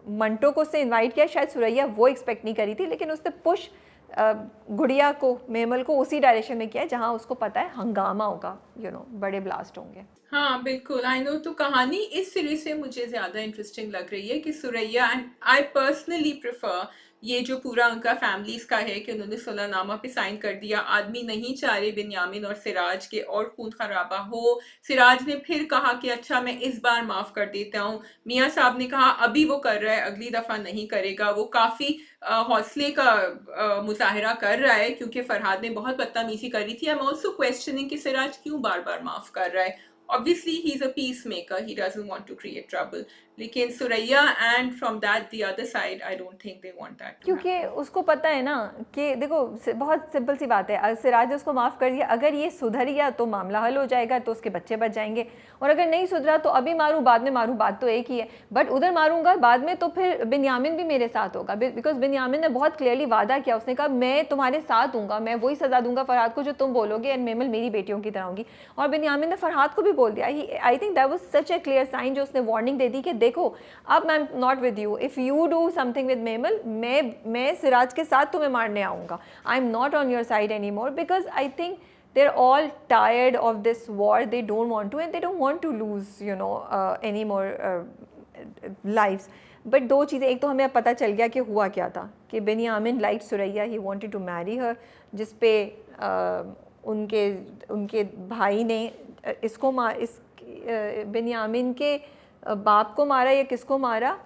मंटो को उसने इनवाइट किया, शायद सुरैया वो एक्सपेक्ट नहीं करी थी, लेकिन उसने पुश गुड़िया को, मेमल को उसी डायरेक्शन में किया जहां उसको पता है हंगामा होगा, यू नो बड़े ब्लास्ट होंगे। हाँ बिल्कुल, आई नो। तो कहानी इस सीरीज से मुझे ज़्यादा इंटरेस्टिंग लग रही है कि Suraiya, and I personally prefer ये जो पूरा उनका फैमिलीज का है कि उन्होंने सुलहनामा पे साइन कर दिया। आदमी नहीं चाह रहे बिन्यामिन और सिराज के और खून खराबा हो। सिराज ने फिर कहा कि अच्छा मैं इस बार माफ़ कर देता हूँ। मियाँ साहब ने कहा अभी वो कर रहा है, अगली दफ़ा नहीं करेगा। वो काफ़ी हौसले का मुजाहरा कर रहा है क्योंकि फरहाद ने बहुत बदतमीजी करी थी। आई एम ऑल्सो क्वेश्चनिंग कि सिराज क्यों बार बार माफ़ कर रहा है। Obviously he's a peacemaker, he doesn't want to create trouble, लेकिन Suraiya and from that the other side I don't think they want that, क्योंकि उसको पता है ना कि देखो बहुत सिंपल सी बात है, सिराज ने उसको माफ़ कर दिया, अगर ये सुधर गया तो मामला हल हो जाएगा, तो उसके बच्चे बच जाएंगे, और अगर नहीं सुधरा तो अभी मारूँ बाद में मारूँ, बात तो एक ही है। बट उधर मारूंगा बाद में तो फिर बिन्यामिन भी मेरे साथ होगा, बिकॉज बिन्यामिन ने बहुत क्लियरली वादा किया, उसने कहा मैं तुम्हारे साथ दूंगा, मैं वही सज़ा दूंगा फरहाद को जो तुम बोलोगे, एंड मेमल मेरी बेटियों की तरह होंगी। और बिन्यामिन ने फरहाद को भी बोल दिया, I think that was such a clear sign, जो उसने वार्निंग दे दी कि देखो अब मैं not with you, if you do something with Memal, मैं सिराज के साथ तुम्हें मारने आऊँगा, I am not on your side anymore, because I think they're all tired of this war, they don't want to, and they don't want to lose, you know, any more lives. But दो चीज़ें, एक तो हमें अब पता चल गया कि हुआ क्या था, कि Binyamin like Suraiya, he wanted to marry her, जिस पे उनके भाई ने इसको बिन्यामिन के बाप को मारा या किसको मारा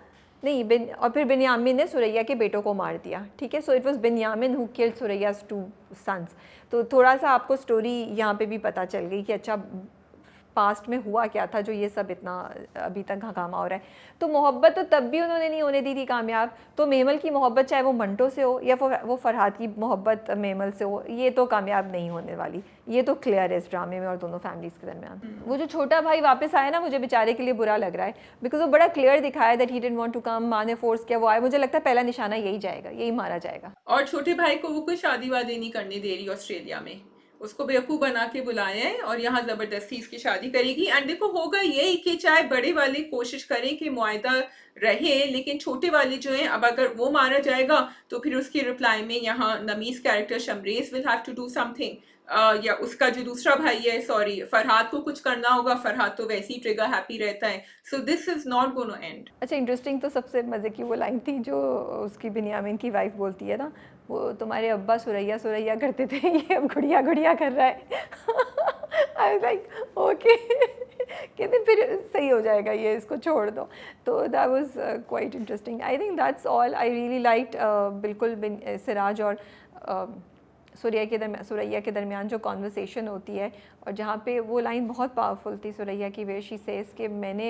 नहीं, और फिर बिन्यामिन ने सुरैया के बेटों को मार दिया, ठीक है। So it was Binyamin who killed सुरैया's 2 sons। तो थोड़ा सा आपको स्टोरी यहाँ पे भी पता चल गई कि अच्छा पास्ट में हुआ क्या था जो ये सब इतना अभी तक हंगामा हो रहा है। तो मोहब्बत तो तब भी उन्होंने नहीं होने दी थी कामयाब, तो मेमल की मोहब्बत चाहे वो मंटो से हो या वो फरहाद की मोहब्बत मेमल से हो, ये तो कामयाब नहीं होने वाली, ये तो क्लियर है इस ड्रामे में और दोनों फैमिलीज़ के दरमियान। वो जो छोटा भाई वापस आया ना, मुझे बेचारे के लिए बुरा लग रहा है, बिकॉज वो बड़ा क्लियर दिखाया that he didn't want to come, माँ ने फोर्स किया वो आए, मुझे लगता है पहला निशाना यही जाएगा, यही मारा जाएगा। और छोटे भाई को वो कोई शादी वादी नहीं करने दे रही ऑस्ट्रेलिया में, उसको बेवकूफ़ बना के बुलाया है और यहाँ ज़बरदस्ती इसकी शादी करेगी। एंड देखो होगा यही कि चाहे बड़े वाले कोशिश करें कि मुआहदा रहे, लेकिन छोटे वाले जो हैं, अब अगर वो मारा जाएगा तो फिर उसकी रिप्लाई में यहाँ नमीस character Shamraiz will have to do something, या उसका जो दूसरा भाई है, सॉरी, फरहाद को कुछ करना होगा। फरहाद तो वैसे ही ट्रिगर हैप्पी रहता है, so this is not gonna and. अच्छा, इंटरेस्टिंग तो सबसे मज़े की वो लाइन थी जो उसकी बिन्यामिन की वाइफ बोलती है ना, वो तुम्हारे अब्बा सुरैया सुरैया करते थे, ये अब गुड़िया गुड़िया कर रहा है। आई वाज लाइक ओके, कहते फिर सही हो जाएगा ये, इसको छोड़ दो। तो that was quite interesting. I think that's all. I really liked बिल्कुल सिराज और सुरैया के दरमियान जो कॉन्वर्सेशन होती है, और जहाँ पे वो लाइन बहुत पावरफुल थी सुरैया की, वे शी सेज कि मैंने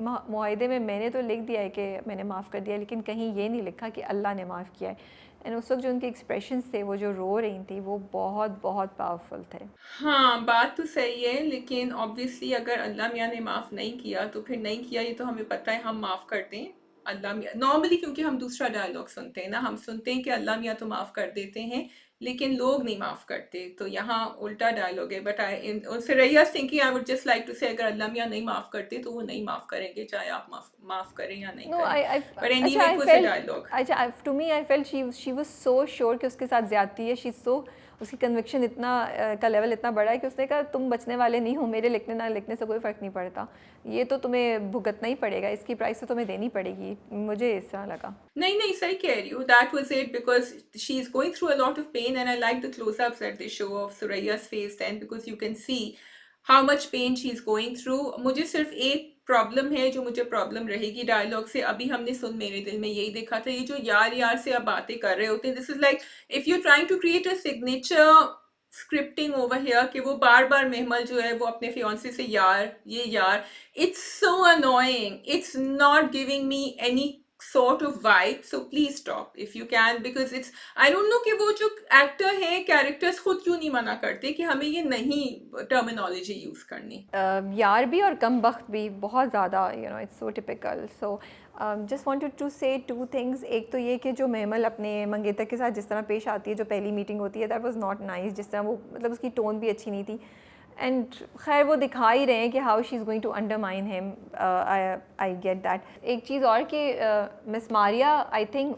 मुआहदे में मैंने तो लिख दिया है कि मैंने माफ़ कर दिया, लेकिन कहीं ये नहीं लिखा कि अल्लाह ने माफ़ किया है। एंड उस वक्त जो उनके एक्सप्रेशंस थे, वो जो रो रही थी, वो बहुत बहुत पावरफुल थे। हाँ, बात तो सही है, लेकिन ऑब्वियसली अगर अल्लाह मियाँ ने माफ़ नहीं किया तो फिर नहीं किया, ये तो हमें पता है, हम माफ़ करते हैं अल्लाह मियाँ नॉर्मली, क्योंकि हम दूसरा डायलॉग सुनते हैं ना, हम सुनते हैं कि अल्लाह मियाँ तो माफ़ कर देते हैं, लेकिन लोग नहीं माफ़ करते, तो यहाँ उल्टा डायलॉग है। But I in Saraiya thinking, I would just like to say, अगर अल्लाह मियाँ नहीं माफ़ करते तो वो नहीं माफ़ करेंगे, चाहे आप माफ़ करें या नहीं नो, करें। आई बट अच्छा, anyway it I was a felt, dialogue. अच्छा, to me I felt she was so sure कि उसके साथ ज्यादती है। शी सो, उसकी कन्विक्शन इतना का लेवल इतना बड़ा है कि उसने कहा तुम बचने वाले नहीं हो, मेरे लिखने ना लिखने से कोई फ़र्क नहीं पड़ता, ये तो तुम्हें भुगतना ही पड़ेगा, इसकी प्राइस तो तुम्हें देनी पड़ेगी। मुझे इस तरह लगा। नहीं नहीं, सही कह रही हूँ, that was it, because she is going through a lot of pain, and I like the closeups that they show of Suraiya's face then, because you can see how much pain she is going through. मुझे सिर्फ एक problem है, जो मुझे problem रहेगी dialogue से, अभी हमने सुन मेरे दिल में यही देखा था, ये जो यार यार से आप बातें कर रहे होते हैं, this is like if you trying to create a signature scripting over here, कि वो बार बार मेहमल जो है वो अपने फियांसे से यार, ये यार, it's so annoying, it's not giving me any sort of vibe, so please stop if you can, because it's, I don't know कि वो जो एक्टर है, कैरेक्टर्स खुद क्यों नहीं मना करते कि हमें ये नहीं टर्मिनोलॉजी यूज करनी। यार भी और कम वक्त भी बहुत ज़्यादा, you know, it's so typical. So just wanted to say two things. एक तो ये कि जो महमल अपने मंगेतर के साथ जिस तरह पेश आती है, जो पहली मीटिंग होती है, दैट वाज नॉट नाइस। जिस तरह वो, मतलब उसकी टोन भी अच्छी नहीं थी। एंड खैर वो दिखा ही रहे हैं कि how she is going to undermine him. I get that. एक चीज़ और कि मिस मारिया, आई थिंक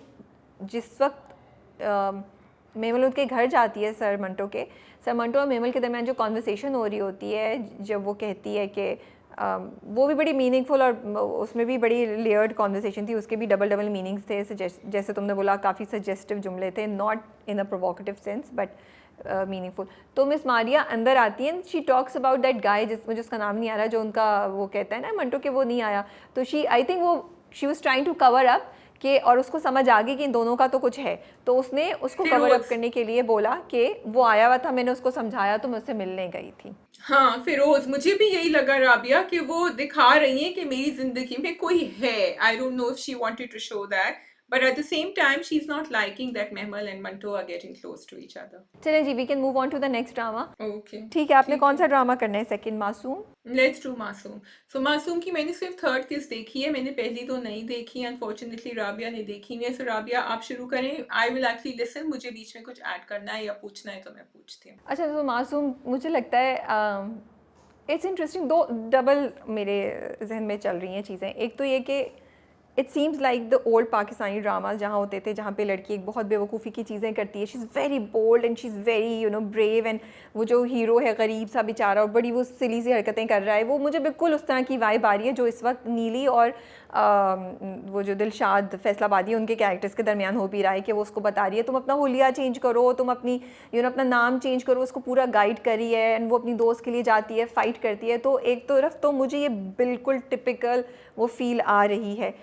जिस वक्त मेमल उनके घर जाती है सर मंटो के, सर मंटो और मेमल के दरमियान जो कॉन्वर्सेशन हो रही होती है, जब वो कहती है कि वो भी बड़ी मीनिंगफुल, और उसमें भी बड़ी लेयर्ड कॉन्वर्सेशन थी, उसके भी डबल डबल मीनिंग्स थे, जैसे तुमने बोला काफ़ी सजेस्टिव जुमले थे, not in a provocative sense but meaningful. तो मिस मारिया अंदर आती है, शी टॉक्स अबाउट दैट गाय, मुझे उसका नाम नहीं आ रहा, जो उनका वो कहता है ना मंटो के वो नहीं आया, तो शी, आई थिंक वो she was trying to cover up कि, और उसको समझ आ गई कि इन दोनों का तो कुछ है, तो उसने उसको कवर अप फिरोज, करने के लिए बोला कि वो आया हुआ था, मैंने उसको समझाया, तो मैं उससे मिलने गई थी। हाँ फिरोज, मुझे भी यही लगा राबिया कि वो दिखा रही है कि मेरी जिंदगी में कोई है। I don't know if she wanted to show that, but at the same time she is not liking that Mehmal and Manto are getting close to each other. चलें जी, we can move on to the next drama. Okay, ठीक है, आपने ठीक कौन है। सा drama करना है? सेकंड मासूम। लेट्स डू मासूम। सो मासूम की मैंने सिर्फ थर्ड किस देखी है, मैंने पहली तो नहीं देखी, अनफॉर्चुनेटली राबिया ने देखी हुई है। सो राबिया आप शुरू करें, आई विल एक्चुअली लिसन, मुझे बीच में कुछ ऐड करना है या पूछना है तो मैं पूछती हूँ। अच्छा, तो मासूम मुझे लगता है इट्स इंटरेस्टिंग। दो डबल मेरे जहन में चल रही हैं चीज़ें। एक तो ये कि it seems like the old Pakistani dramas जहाँ होते थे, जहाँ पे लड़की एक बहुत बेवकूफ़ी की चीज़ें करती है, she is very bold and she is very, you know, brave, and वो जो हीरो है गरीब सा बेचारा और बड़ी वो सिली सी हरकतें कर रहा है, वो मुझे बिल्कुल उस तरह की वाइब आ रही है जो इस वक्त नीली और वो जो दिलशाद फैसलाबादी उनके कैरेक्टर्स के दरमियान हो भी रहा है, कि वो उसको बता रही है तुम अपना हुलिया चेंज करो, तुम अपनी, यू नो, अपना नाम चेंज करो, उसको पूरा गाइड करी है, एंड वो अपनी दोस्त के लिए जाती है, फ़ाइट करती है। तो एक तरफ तो मुझे ये बिल्कुल टिपिकल वो फील आ रही है।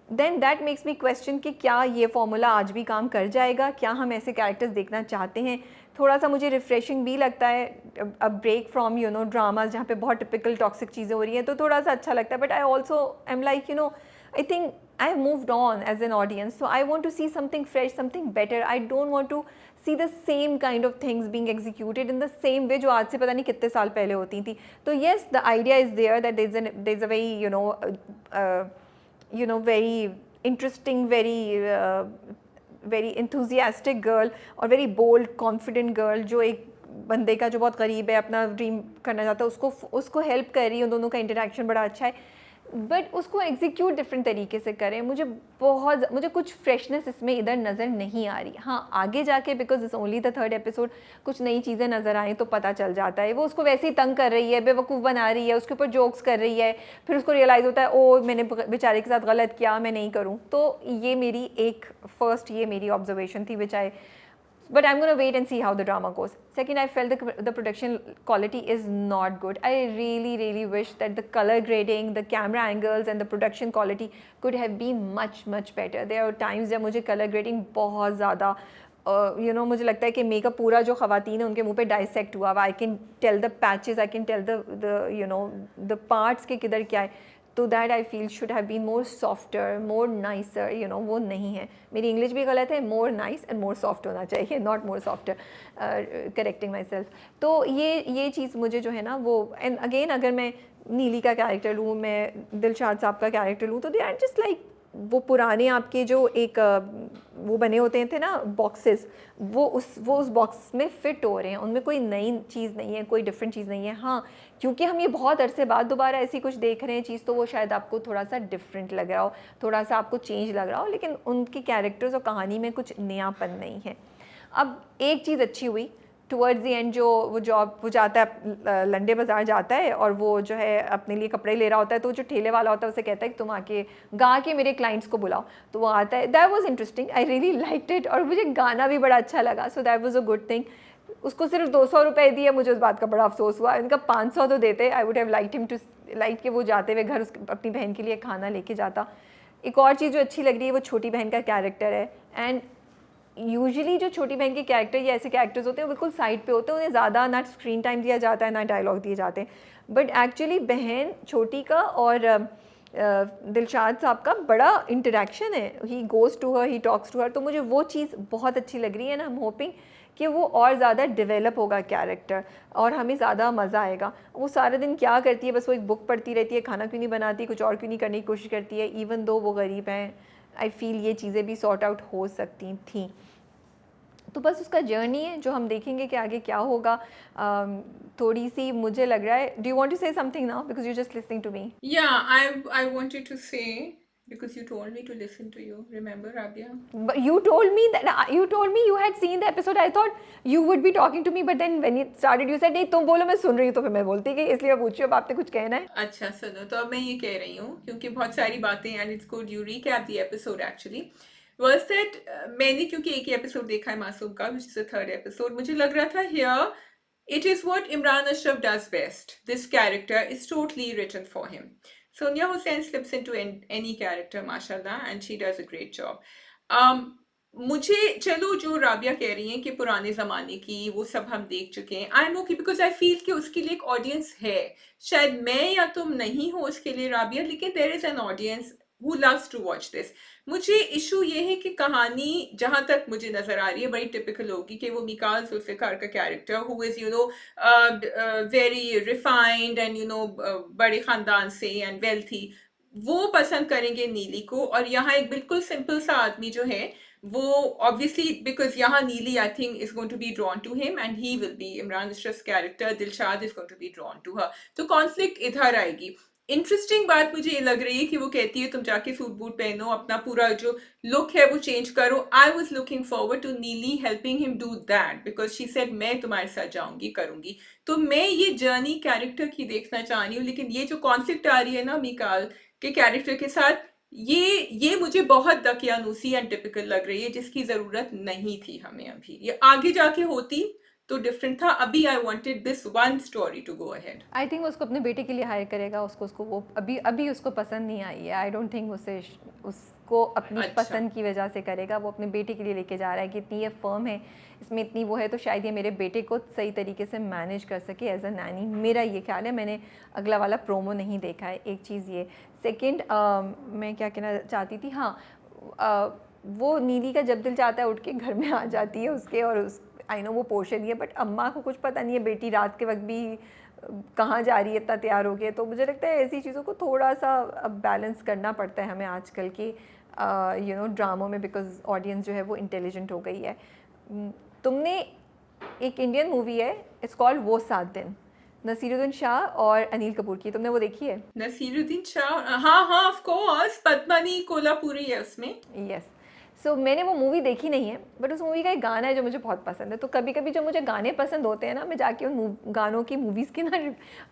Then that makes me question कि क्या ये फॉर्मूला आज भी काम कर जाएगा, क्या हम ऐसे कैरेक्टर्स देखना चाहते हैं? थोड़ा सा मुझे रिफ्रेशिंग भी लगता है, a break from, you know, dramas जहाँ पे बहुत टिपिकल टॉक्सिक चीज़ें हो रही हैं, तो थोड़ा सा अच्छा लगता है। But I also am like, you know, I think I have moved on as an audience, so I want to see something fresh, something better. I don't want to see the same kind of things being executed in the same way जो आज से पता नहीं कितने साल पहले होती थी। तो yes, the idea is there that there's a very, you know, very interesting, very enthusiastic girl और very bold confident girl जो एक बंदे का जो बहुत गरीब है, अपना ड्रीम करना चाहता है, उसको हेल्प कर रही है, उन दोनों का इंटरेक्शन बड़ा अच्छा है, बट उसको एग्जीक्यूट डिफरेंट तरीके से करें। मुझे कुछ फ्रेशनेस इसमें इधर नज़र नहीं आ रही। हाँ, आगे जाके because it's only the 3rd episode कुछ नई चीज़ें नज़र आएँ तो पता चल जाता है। वो उसको वैसे ही तंग कर रही है, बेवकूफ़ बना रही है, उसके ऊपर जोक्स कर रही है, फिर उसको रियलाइज़ होता है ओ मैंने बेचारे के साथ गलत किया, मैं नहीं करूँ। तो ये मेरी ऑब्जर्वेशन थी विच आई, but I'm going to wait and see how the drama goes. Second, I felt the production quality is not good. I really wish that the color grading, the camera angles and the production quality could have been much better. There are times जब मुझे color grading बहुत ज़्यादा मुझे लगता है कि makeup पूरा जो ख़वातीन है उनके मुंह पे डाइसेक्ट हुआ हुआ। I can tell the patches, I can tell the parts के किधर क्या है। तो that I feel should have been more softer, more nicer, वो नहीं है। मेरी इंग्लिश भी गलत है, more nice and more soft होना चाहिए, not more softer, correcting myself. तो ये चीज़ मुझे जो है ना वो, एंड अगेन अगर मैं नीली का कैरेक्टर लूँ, मैं दिलशाद साहब का कैरेक्टर लूँ, तो दे आर जस्ट लाइक वो पुराने आपके जो एक वो बने होते थे ना बॉक्सेस, वो उस बॉक्स में फ़िट हो रहे हैं, उनमें कोई नई चीज़ नहीं है, कोई डिफरेंट चीज़ नहीं है। हाँ, क्योंकि हम ये बहुत अरसे बाद दोबारा ऐसी कुछ देख रहे हैं चीज़, तो वो शायद आपको थोड़ा सा डिफरेंट लग रहा हो, थोड़ा सा आपको चेंज लग रहा हो, लेकिन उनके कैरेक्टर्स और कहानी में कुछ नयापन नहीं है। अब एक चीज़ अच्छी हुई टुवर्ड्स दी एंड, जो वो जाता है लंडे बाज़ार जाता है और वो जो है अपने लिए कपड़े ले रहा होता है, तो जो ठेले वाला होता है उसे कहता है कि तुम आके गा के मेरे क्लाइंट्स को बुलाओ। तो वो आता है, that was interesting, I really liked it, और मुझे गाना भी बड़ा अच्छा लगा, so that was a good thing. उसको सिर्फ 200 रुपये दिए, मुझे उस बात का बड़ा अफसोस हुआ। इनका 500 तो देते, I would have liked him to like कि वो जाते हुए घर अपनी बहन के लिए खाना लेके जाता। एक और चीज़ जो अच्छी लग रही है वो छोटी बहन का कैरेक्टर है। एंड यूजुअली जो छोटी बहन के कैरेक्टर या ऐसे कैरेक्टर्स होते हैं वो बिल्कुल साइड पे होते हैं, उन्हें ज़्यादा ना स्क्रीन टाइम दिया जाता है ना डायलॉग दिए जाते हैं, बट एक्चुअली बहन छोटी का और दिलशाद साहब का बड़ा इंटरेक्शन है। He goes to her, he talks to her, तो मुझे वो चीज़ बहुत अच्छी लग रही है। ना आई एम होपिंग कि वो और ज़्यादा डेवलप होगा कैरेक्टर और हमें ज़्यादा मज़ा आएगा। वो सारा दिन क्या करती है, बस वो एक बुक पढ़ती रहती है, खाना क्यों नहीं बनाती, कुछ और क्यों नहीं करने की कोशिश करती है, इवन दो वो गरीब हैं। आई फील ये चीज़ें भी सॉर्ट आउट हो सकती थी। तो बस उसका जर्नी है जो हम देखेंगे कि आगे क्या होगा। थोड़ी सी मुझे लग रहा है, do you want to say something now because you just listening to me? Yeah, I wanted to say, because you told me to listen to you. Remember, Rabia? But you told me that you had seen the episode. I thought you would be talking to me, but then when it started you said नहीं तुम बोलो मैं सुन रही हूँ, तो फिर मैं बोलती गई, इसलिए मैं पूछ रही हूँ अब आपने कुछ कहना है? अच्छा सुनो, तो अब मैं ये कह रही हूँ क्योंकि बहुत सारी बातें, and it's good you recap the episode actually. Was that मैंने क्योंकि एक ही एपिसोड देखा है मासूम का, which is the 3rd episode, मुझे लग रहा था here it is what Imran Ashraf does best. This character is totally written for him. Sonia Hussain slips into any character, mashallah, and she does a great job. मुझे चलो जो राबिया कह रही हैं कि पुराने ज़माने की वो सब हम देख चुके हैं, I am okay, because I feel कि उसके लिए एक ऑडियंस है। शायद मैं या तुम नहीं हो उसके लिए राबिया, लेकिन there is an audience who loves to watch this. मुझे इशू ये है कि कहानी जहां तक मुझे नजर आ रही है बड़ी टिपिकल होगी कि वो मिकाल जुल्फिकार का character who is very refined and बड़े खानदान से एंड वेल्थी, वो पसंद करेंगे नीली को, और यहाँ एक बिल्कुल सिंपल सा आदमी जो है वो ऑब्वियसली, बिकॉज यहाँ Neeli I think is going to be drawn to him and he will be Imran Ashraf character, Dilshad is going to be drawn to her, तो कॉन्फ्लिक्ट इधर आएगी। इंटरेस्टिंग बात मुझे ये लग रही है कि वो कहती है तुम जाके सूट बूट पहनो, अपना पूरा जो लुक है वो चेंज करो। I was looking forward to Neeli helping him do that, because she said मैं तुम्हारे साथ जाऊंगी, करूंगी। तो मैं ये जर्नी कैरेक्टर की देखना चाह रही हूँ, लेकिन ये जो कॉन्फ्लिक्ट आ रही है ना मिकाल के कैरेक्टर के साथ, ये मुझे बहुत दकियानूसी एंड टिपिकल लग रही है, जिसकी जरूरत नहीं थी हमें। अभी ये आगे जाके होती तो डिफरेंट था, अभी I wanted this one story to go ahead. I think उसको अपने बेटे के लिए हायर करेगा, उसको वो अभी उसको पसंद नहीं आई है। आई डोंट थिंक उसको अपनी अच्छा। पसंद की वजह से करेगा, वो अपने बेटे के लिए लेके जा रहा है कि इतनी ये फर्म है, इसमें इतनी वो है, तो शायद ये मेरे बेटे को सही तरीके से मैनेज कर सके एज अ नैनी, मेरा ये ख्याल है। मैंने अगला वाला प्रोमो नहीं देखा है, एक चीज़ ये। सेकेंड, मैं क्या कहना चाहती थी, हाँ, वो नीली का जब दिल चाहता है उठ के घर में आ जाती है उसके, और आई नो वो पोर्शन ही है, बट अम्मा को कुछ पता नहीं है बेटी रात के वक्त भी कहाँ जा रही है इतना तैयार हो गया। तो मुझे लगता है ऐसी चीज़ों को थोड़ा सा बैलेंस करना पड़ता है हमें आजकल के ड्रामों में, बिकॉज ऑडियंस जो है वो इंटेलिजेंट हो गई है। तुमने एक इंडियन मूवी है, इट्स कॉल्ड वो 7 दिन, नसीरुद्दीन शाह और अनिल कपूर की, तुमने वो देखी है? नसीरुद्दीन शाह, हाँ हाँ ऑफ कोर्स, पद्मनी कोल्हापुरी है उसमें। यस। सो मैंने वो मूवी देखी नहीं है, बट उस मूवी का एक गाना है जो मुझे बहुत पसंद है। तो कभी कभी जब मुझे गाने पसंद होते हैं ना, मैं जाके उन गानों की, मूवीज़ की ना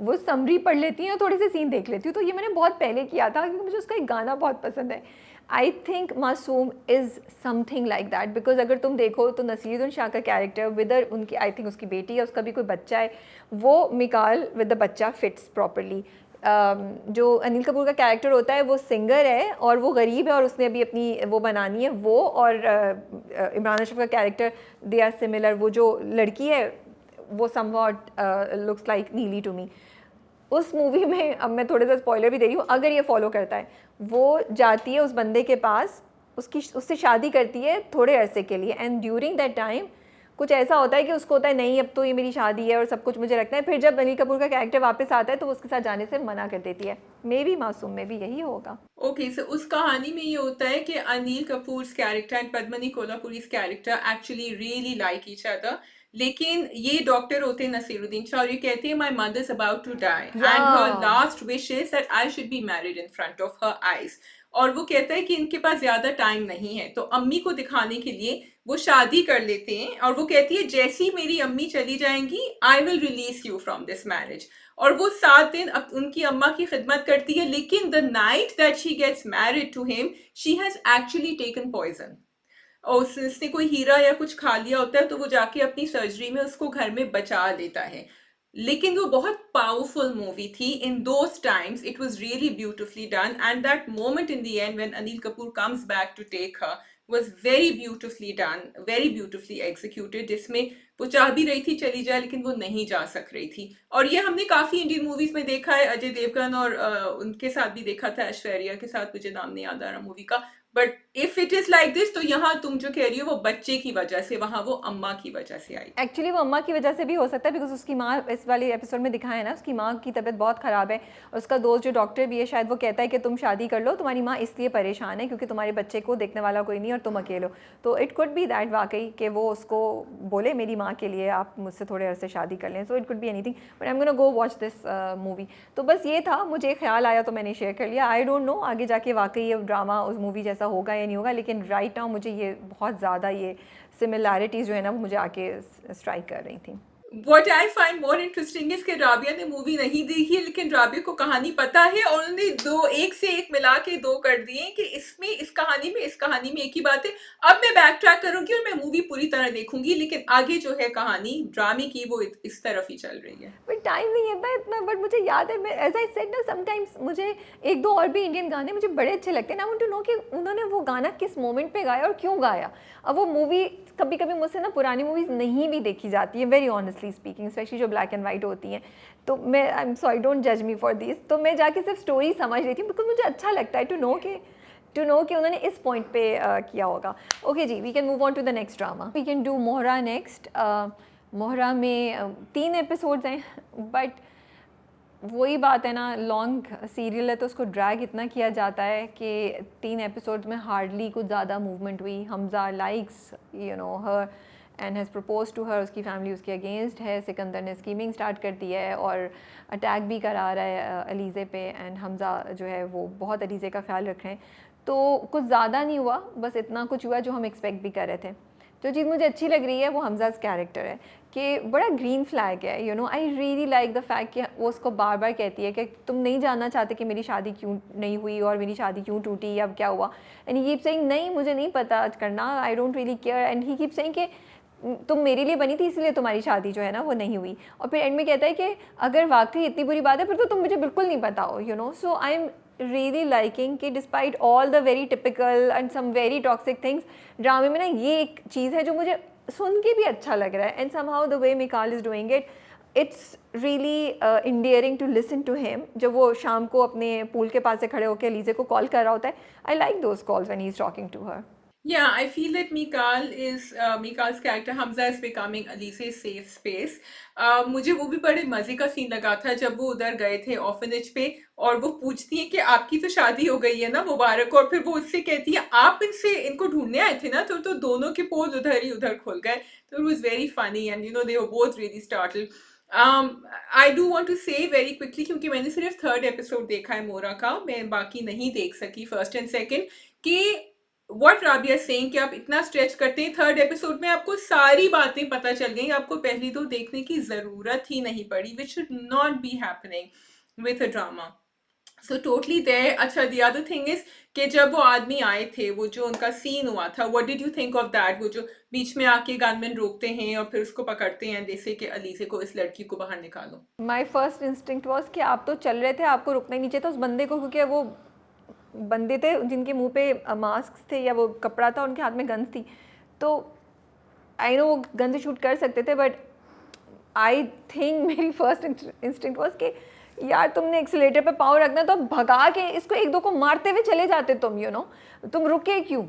वो समरी पढ़ लेती हूँ, थोड़े से सीन देख लेती हूँ। तो ये मैंने बहुत पहले किया था क्योंकि मुझे उसका एक गाना बहुत पसंद है। आई थिंक मासूम is something like that, because अगर तुम देखो तो नसीरुद्दीन शाह का कैरेक्टर विद उनकी, आई थिंक उसकी बेटी है, उसका भी कोई बच्चा है, वो मिकाल विद द बच्चा फिट्स प्रॉपरली। जो अनिल कपूर का कैरेक्टर होता है वो सिंगर है और वो गरीब है और उसने अभी अपनी वो बनानी है, वो और इमरान अशरफ का कैरेक्टर दे आर सिमिलर। वो जो लड़की है वो समवॉट लुक्स लाइक नीली टू मी। उस मूवी में, अब मैं थोड़े सा स्पॉइलर भी दे रही हूँ, अगर ये फॉलो करता है, वो जाती है उस बंदे के पास, उससे शादी करती है थोड़े अरसे के लिए, एंड ड्यूरिंग दैट टाइम कुछ ऐसा होता है कि उसको होता है नहीं अब तो ये मेरी शादी है और सब कुछ मुझे रखना है। फिर जब अनिल कपूर का कैरेक्टर वापस आता है तो वो उसके साथ जाने से मना कर देती है। मे बी मासूम में भी यही होगा। ओके, सो उस कहानी में ये होता है कि Anil Kapoor character and Padmini Kolhapuri character actually really like each other, लेकिन ये डॉक्टर होते हैं नसीरुद्दीन शाह और ये कहते हैं my mother is about to die and her या last wish is that I should be married in front of her eyes. और वो कहता है कि इनके पास ज्यादा टाइम नहीं है, तो अम्मी को दिखाने के लिए वो शादी कर लेते हैं और वो कहती है जैसी मेरी अम्मी चली जाएंगी I will release you from this marriage. और वो 7 दिन अब उनकी अम्मा की खिदमत करती है, लेकिन the night that she gets married to him she has actually taken poison. और उसने कोई हीरा या कुछ खा लिया होता है, तो वो जाके अपनी सर्जरी में उसको घर में बचा लेता है। लेकिन वो बहुत पावरफुल मूवी थी in those times, it was really beautifully done and that moment in the end when Anil Kapoor comes back to take her was very beautifully done, very beautifully executed, जिसमें वो चाह भी रही थी चली जाए लेकिन वो नहीं जा सक रही थी। और ये हमने काफी इंडियन मूवीज में देखा है, अजय देवगन और उनके साथ भी देखा था, ऐश्वर्या के साथ, मुझे नाम नहीं याद आ रहा मूवी का। But if it is like this, तो यहाँ तुम जो कह रही हो वो बच्चे की वजह से, वहां वो अम्मा की वजह से आई। एक्चुअली वो अम्मा की वजह से भी हो सकता है, बिकॉज उसकी माँ, इस वाले एपिसोड में दिखाया है ना, उसकी माँ की तबीयत बहुत ख़राब है और उसका दोस्त जो डॉक्टर भी है शायद वो कहता है कि तुम शादी कर लो, तुम्हारी माँ इसलिए परेशान है क्योंकि तुम्हारे बच्चे को देखने वाला कोई नहीं और तुम अकेले हो। तो इट कुड बी दैट वाकई कि वो उसको बोले मेरी माँ के लिए आप मुझसे थोड़े अरसे शादी कर लें। So it could be anything, but I am gonna go watch this movie. तो बस ये था, मुझे ख्याल आया तो मैंने शेयर कर लिया। आई डोंट नो आगे जाके वाकई ये ड्रामा उस मूवी जैसा होगा या नहीं होगा, लेकिन राइट नाउ मुझे ये बहुत ज़्यादा ये सिमिलैरिटीज़ जो है ना वो मुझे आके स्ट्राइक कर रही थी। What I find more interesting is कि राबिया ने मूवी नहीं देखी है, लेकिन राबिया को कहानी पता है और उन्होंने दो एक से एक मिला के दो कर दिए कि इसमें इस कहानी में एक ही बात है। अब मैं बैक ट्रैक करूंगी और मैं मूवी पूरी तरह देखूंगी, लेकिन आगे जो है कहानी ड्रामे की वो इस तरफ ही चल रही है। बट टाइम नहीं है ना इतना, बट मुझे याद है, मैं एज आई सेड ना समटाइम्स मुझे एक दो और भी इंडियन गाने मुझे बड़े अच्छे लगते हैं। आई वांट टू नो कि उन्होंने वो गाना किस मोमेंट पे गाया और क्यों गाया। अब वो मूवी कभी कभी मुझसे ना पुरानी मूवीज़ नहीं भी देखी जाती है, वेरी ऑनेस्टली स्पीकिंग, स्पेशली जो ब्लैक एंड वाइट होती हैं। तो मैं, आई एम सॉरी, डोंट जज मी फॉर दिस, तो मैं जाके सिर्फ स्टोरी समझ लेती हूँ बिकॉज मुझे अच्छा लगता है टू नो कि उन्होंने इस पॉइंट पे किया होगा। ओके जी, we can move on to the next drama, we can do Mohra next. Mohra में 3 एपिसोड्स हैं, बट वही बात है ना, लॉन्ग सीरियल है तो उसको ड्रैग इतना किया जाता है कि 3 एपिसोड्स में हार्डली कुछ ज़्यादा मूवमेंट हुई। Hamza likes you know her and has propose to her, उसकी फैमिली उसके अगेंस्ट है। सिकंदर ने स्कीमिंग स्टार्ट कर दी है और अटैक भी करा रहा है अलीज़े पे, एंड हमजा जो है वो बहुत अलीज़े का ख्याल रख रहे हैं। तो कुछ ज़्यादा नहीं हुआ, बस इतना कुछ हुआ जो हम एक्सपेक्ट भी कर रहे थे। जो चीज़ मुझे अच्छी लग रही है वो हमज़ा's कैरेक्टर है कि बड़ा ग्रीन फ्लैग है, you know. I really like the fact कि वो उसको बार बार कहती है कि तुम नहीं जानना चाहते कि मेरी शादी क्यों नहीं हुई और मेरी शादी क्यों टूटी या क्या हुआ, एंड ही कीप सेइंग नहीं मुझे नहीं पता करना, I don't really care, and he keep saying कि तुम मेरे लिए बनी थी इसलिए तुम्हारी शादी जो है ना वो नहीं हुई। और फिर एंड में कहता है कि अगर वाकई इतनी बुरी बात है फिर तो तुम मुझे बिल्कुल नहीं बताओ, you know. So I M really liking कि despite all the very typical and some very toxic things, ड्रामे में ना ये एक चीज़ है जो मुझे सुन के भी अच्छा लग रहा है, and somehow the way Mikal is doing it, it's really endearing to listen to him। जब वो शाम को अपने पूल के पास से खड़े होकर अलीज़े को कॉल कर रहा होता है, I like those calls when he's talking to her। Yeah, I feel that Mikal's character Hamza is becoming Alice's safe space. मुझे वो भी बड़े मजे का सीन लगा था जब वो उधर गए थे ऑर्फनेज पे, और वो पूछती है कि आपकी तो शादी हो गई है ना, मुबारक, और फिर वो उससे कहती है आप इनको ढूंढने आए थे ना, तो दोनों के पोल उधर खुल गए. तो it was very funny and they were both really startled. I do want to say very quickly, क्योंकि मैंने सिर्फ थर्ड एपिसोड देखा है मोरा का, मैं बाकी नहीं देख सकी फर्स्ट एंड सेकंड, कि व्हाट राबिया सेइंग कि आप इतना स्ट्रेच करते हैं, थर्ड एपिसोड में आपको सारी बातें पता चल गई, आपको पहली तो देखने की जरूरत ही नहीं पड़ी, which should not be happening with a drama. So totally there. अच्छा, द अदर थिंग इज कि जब वो आदमी आए थे, वो जो उनका सीन हुआ था, what did you think of that? वो जो बीच में आके गनमैन रोकते हैं और फिर उसको पकड़ते हैं, जैसे कि अलीसे को, इस लड़की को बाहर निकालो. माई फर्स्ट इंस्टिंक्ट वॉज कि आप तो चल रहे थे, आपको रुकना ही नहीं चाहिए था उस बंदे को, क्योंकि वो बंदे थे जिनके मुंह पे मास्क थे या वो कपड़ा था, उनके हाथ में गन्स थी, तो आई नो वो गन से शूट कर सकते थे, बट आई थिंक मेरी फर्स्ट इंस्टिंक्ट वॉज कि यार तुमने एक्सीलेटर पे पाँव रखना तो भगा के इसको एक दो को मारते हुए चले जाते तुम, तुम रुके क्यों?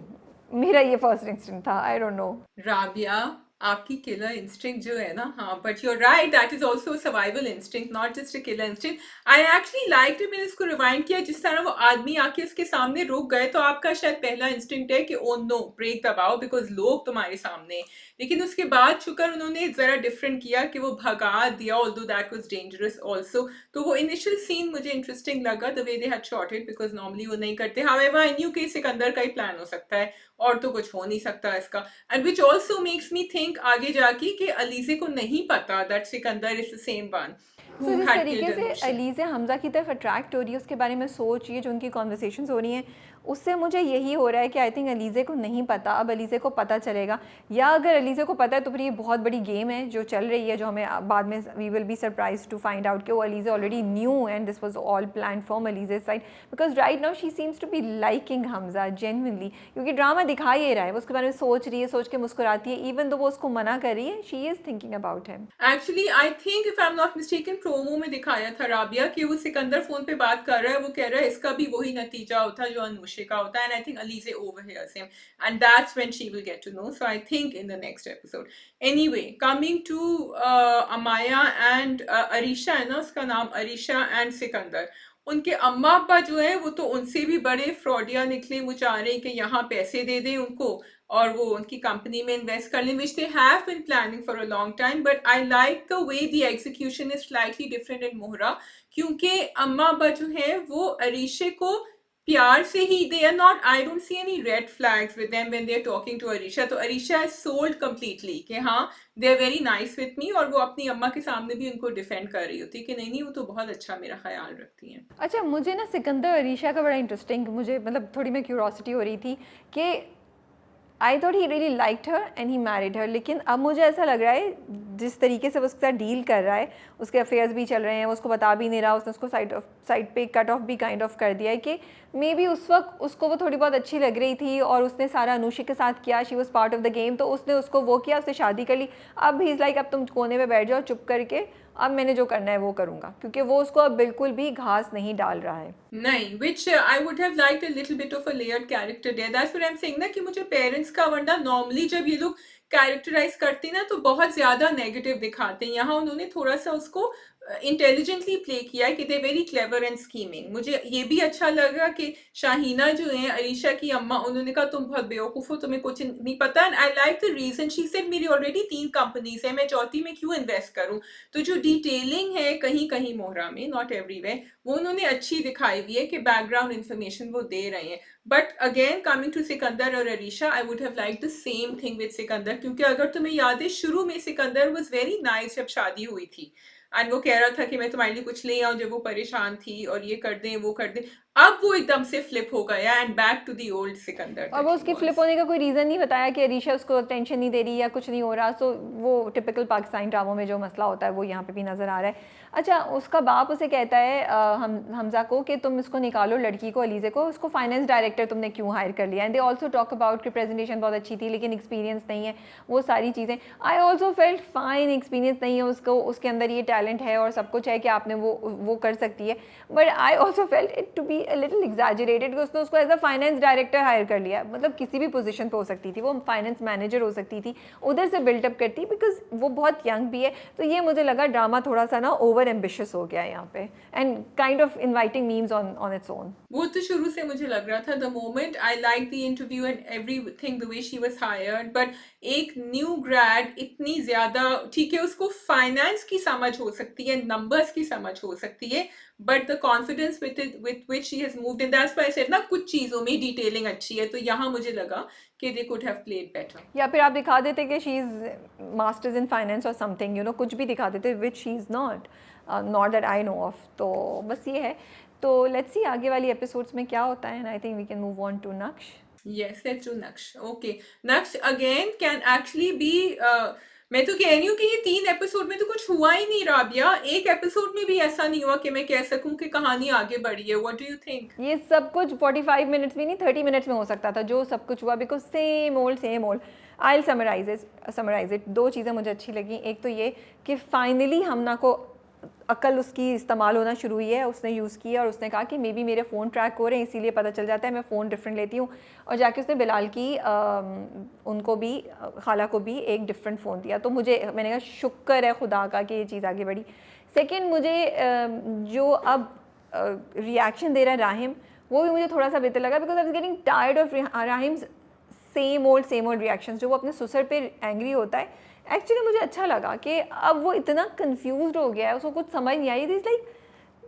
मेरा ये फर्स्ट इंस्टिंक्ट था, आई डोंट नो. राबिया, आपकी किलर इंस्टिंक्ट जो है ना, हाँ, but you are right, that is also survival instinct, not just a killer instinct. I actually like मैंने इसको रिवाइंड किया, जिस तरह वो आदमी आके उसके सामने रुक गए, तो आपका शायद पहला इंस्टिंक्ट है कि ओ नो, ब्रेक दबाओ, बिकॉज लोग तुम्हारे सामने. लेकिन उसके बाद शुक्र उन्होंने जरा डिफरेंट किया कि वो भगा दिया, although that was dangerous also. तो वो इनिशियल सीन मुझे इंटरेस्टिंग लगा, the way they had shot it, because normally वो नहीं करते. हाउएवर आई न्यू कि सिकंदर का ही प्लान हो सकता है, और तो कुछ हो नहीं सकता इसका. And which also makes me think आगे जाके कि अलीजे को नहीं पता that Sikandar is the same one so who जिस हैड तरीके किल्ड से अनुषा. अलीज़े हमज़ा की तरफ अट्रैक्ट हो रही है, उसके बारे में सोच रही है, जो उनकी कॉन्वर्सेशंस हो रही हैं, उससे मुझे यही हो रहा है कि आई थिंक अलीज़े को नहीं पता, अब अलीज़े को पता चलेगा, या अगर अलीज़े को पता है तो फिर ये बहुत बड़ी गेम है जो चल रही है, जो हमें बाद में we will be surprise to find out कि वो Alizeh already knew and this was all plan from Alizeh side, because right now she seems to be liking Hamza genuinely, क्योंकि ड्रामा दिखा ही रहा है, वो उसके बारे में सोच रही है, सोच के मुस्कुराती है, इवन दो वो उसको मना कर रही है, she is thinking about him. Actually I think if I am not mistaken, promo में दिखाया था राबिया कि वो सिकंदर फोन पे बात कर रहा है, वो कह रहा है इसका भी वही नतीजा होता है जो अनुषे का होता है, and I think Alizeh overhears him, and that's when she will get to know. So I think in the next episode. Anyway, coming to Amaya and Areesha, है ना उसका नाम, अरीशा एंड सिकंदर, उनके अम्मा अब्बा जो है वो तो उनसे भी बड़े फ्रॉडिया निकले. वो चाह रहे हैं कि यहाँ पैसे दे दें उनको और वो उनकी कंपनी में इन्वेस्ट कर लें, which they have been planning for a long time. But I like the way the execution is slightly different in Mohra, क्योंकि अम्मा अब्बा जो है वो अरीशे को प्यार से ही, they are not, I don't see any red flags with them when they are talking to Areesha. तो अरीशा इज सोल्ड कंप्लीटली कि हाँ, they are very nice with me, और वो अपनी अम्मा के सामने भी उनको डिफेंड कर रही होती है कि नहीं नहीं वो तो बहुत अच्छा मेरा ख्याल रखती हैं. अच्छा, मुझे ना सिकंदर अरीशा का बड़ा इंटरेस्टिंग, मुझे मतलब थोड़ी मैं क्यूरोसिटी हो रही थी कि I thought he really liked her and he married हर, लेकिन अब मुझे ऐसा लग रहा है जिस तरीके से वो उसके साथ डील कर रहा है, उसके अफेयर्स भी चल रहे हैं, वो उसको बता भी नहीं रहा, उसने उसको साइड पे कट ऑफ भी काइंड ऑफ कर दिया है कि मे बी उस वक्त उसको वो थोड़ी बहुत अच्छी लग रही थी और उसने सारा अनुषा के साथ किया, she was part of the game, तो उसने उसको वो किया, उसने शादी कर ली. अब ही इज़ लाइक अब तुम कोने में बैठ जाओ चुप करके, अब मैंने जो करना है वो करूँगा, क्योंकि वो उसको अब बिल्कुल भी घास नहीं डाल रहा है. नहीं, which I would have liked a little bit of a layered character there. That's what I'm saying ना, कि मुझे पेरेंट्स का, वरना नॉर्मली जब ये लोग कैरेक्टराइज करते हैं ना तो बहुत ज्यादा नेगेटिव दिखाते हैं. यहाँ उन्होंने थोड़ा सा उसको इंटेलिजेंटली प्ले किया है कि they very clever and skimming. मुझे ये भी अच्छा लगा कि शाहीना जो है अलीशा की अम्मा, उन्होंने कहा तुम बहुत बेवकूफ हो, तुम्हें कुछ नहीं पता. And I like the reason, she said मेरी ऑलरेडी 3 कंपनीज है, मैं चौथी में क्यों इन्वेस्ट करूं. तो जो डिटेलिंग है कहीं कहीं मोहरा में, नॉट एवरीवेयर, वो उन्होंने अच्छी दिखाई हुई है कि बैकग्राउंड इन्फॉर्मेशन वो दे रहे हैं. But again coming to Sikandar और Areesha, I would have like the same thing with Sikandar, क्योंकि अगर तुम्हें याद है शुरू में सिकंदर वाज वेरी नाइस जब शादी हुई थी, एंड वो कह रहा था कि मैं तुम्हारे लिए कुछ ले आऊं, जब वो परेशान थी और ये कर दें वो कर दें. अब वो एकदम से फ्लिप हो गया and back to the old Sikandar और वो दैट ही उसके फ्लिप वाज. होने का कोई रीज़न नहीं बताया कि अरीशा उसको टेंशन नहीं दे रही या कुछ नहीं हो रहा, सो वो टिपिकल पाकिस्तानी ड्रामों में जो मसला होता है वो यहाँ पे भी नज़र आ रहा है. अच्छा, उसका बाप उसे कहता है हमज़ा को कि तुम इसको निकालो, लड़की को, अलीज़े को, उसको फाइनेंस डायरेक्टर तुमने क्यों हायर कर लिया. And they also talk about कि प्रेजेंटेशन बहुत अच्छी थी लेकिन एक्सपीरियंस नहीं है, वो सारी चीज़ें. आई ऑल्सो फेल्ट फाइन, एक्सपीरियंस नहीं है उसको, उसके अंदर ये टैलेंट है और सब कुछ है कि आपने वो कर सकती है, but I also felt it to be little exaggerated कि उसने उसको as a finance director hire कर लिया, मतलब किसी भी पोजीशन पे हो सकती थी, वो फाइनेंस मैनेजर हो सकती थी, उधर से बिल्टअप करती बिकॉज वो बहुत यंग भी है। तो ये मुझे लगा ड्रामा थोड़ा सा ना ओवर एम्बिशियस हो गया है यहाँ पे, and kind of inviting memes on its own. वो तो शुरू से मुझे लग रहा था, the moment I like the interview and everything the way she was hired, but एक न्यू ग्रेड इतनी ज्यादा, ठीक है उसको फाइनेंस की समझ हो सकती है, नंबर्स की समझ हो सकती है, but the confidence with which she has moved in, that's why I said ना कुछ चीजों में डिटेलिंग अच्छी है, तो यहाँ मुझे लगा कि they could have played better. या फिर आप दिखा देते कि she is masters in finance और समथिंग, यू नो, कुछ भी दिखा देते which she is not that I know of. तो बस ये है, तो लेट्स सी आगे वाली एपिसोड्स में क्या होता है, and I think we can move on to Naqsh. Yes, let's do Naksh. Okay. Naksh again can actually be मैं तो कह रही हूँ कि ये 3 एपिसोड में तो कुछ हुआ ही नहीं राबिया, एक एपिसोड में भी ऐसा नहीं हुआ कि मैं कह सकूं कि कहानी आगे बढ़ी है। What do you think? ये सब कुछ 45 मिनट्स भी नहीं, 30 मिनट्स में हो सकता था जो सब कुछ हुआ, because same old. I will summarise it. 2 चीज़ें मुझे अच्छी लगी। एक तो ये कि फाइनली हमना को अकल उसकी इस्तेमाल होना शुरू हुई है, उसने यूज़ किया और उसने कहा कि मे बी मेरे फ़ोन ट्रैक हो रहे हैं इसीलिए पता चल जाता है, मैं फ़ोन डिफरेंट लेती हूँ। और जाके उसने बिलाल की उनको भी, खाला को भी एक डिफरेंट फ़ोन दिया। तो मुझे, मैंने कहा शुक्र है खुदा का कि ये चीज़ आगे बढ़ी। सेकेंड, मुझे जो अब रिएक्शन दे रहा है राहिम, वो भी मुझे थोड़ा सा बेहतर लगा, because I was getting tired of Rahim's same old reactions. जो वो अपने ससुर पे एंग्री होता है, एक्चुअली मुझे अच्छा लगा कि अब वो इतना कंफ्यूज्ड हो गया है, उसको कुछ समझ नहीं आई। इज़ लाइक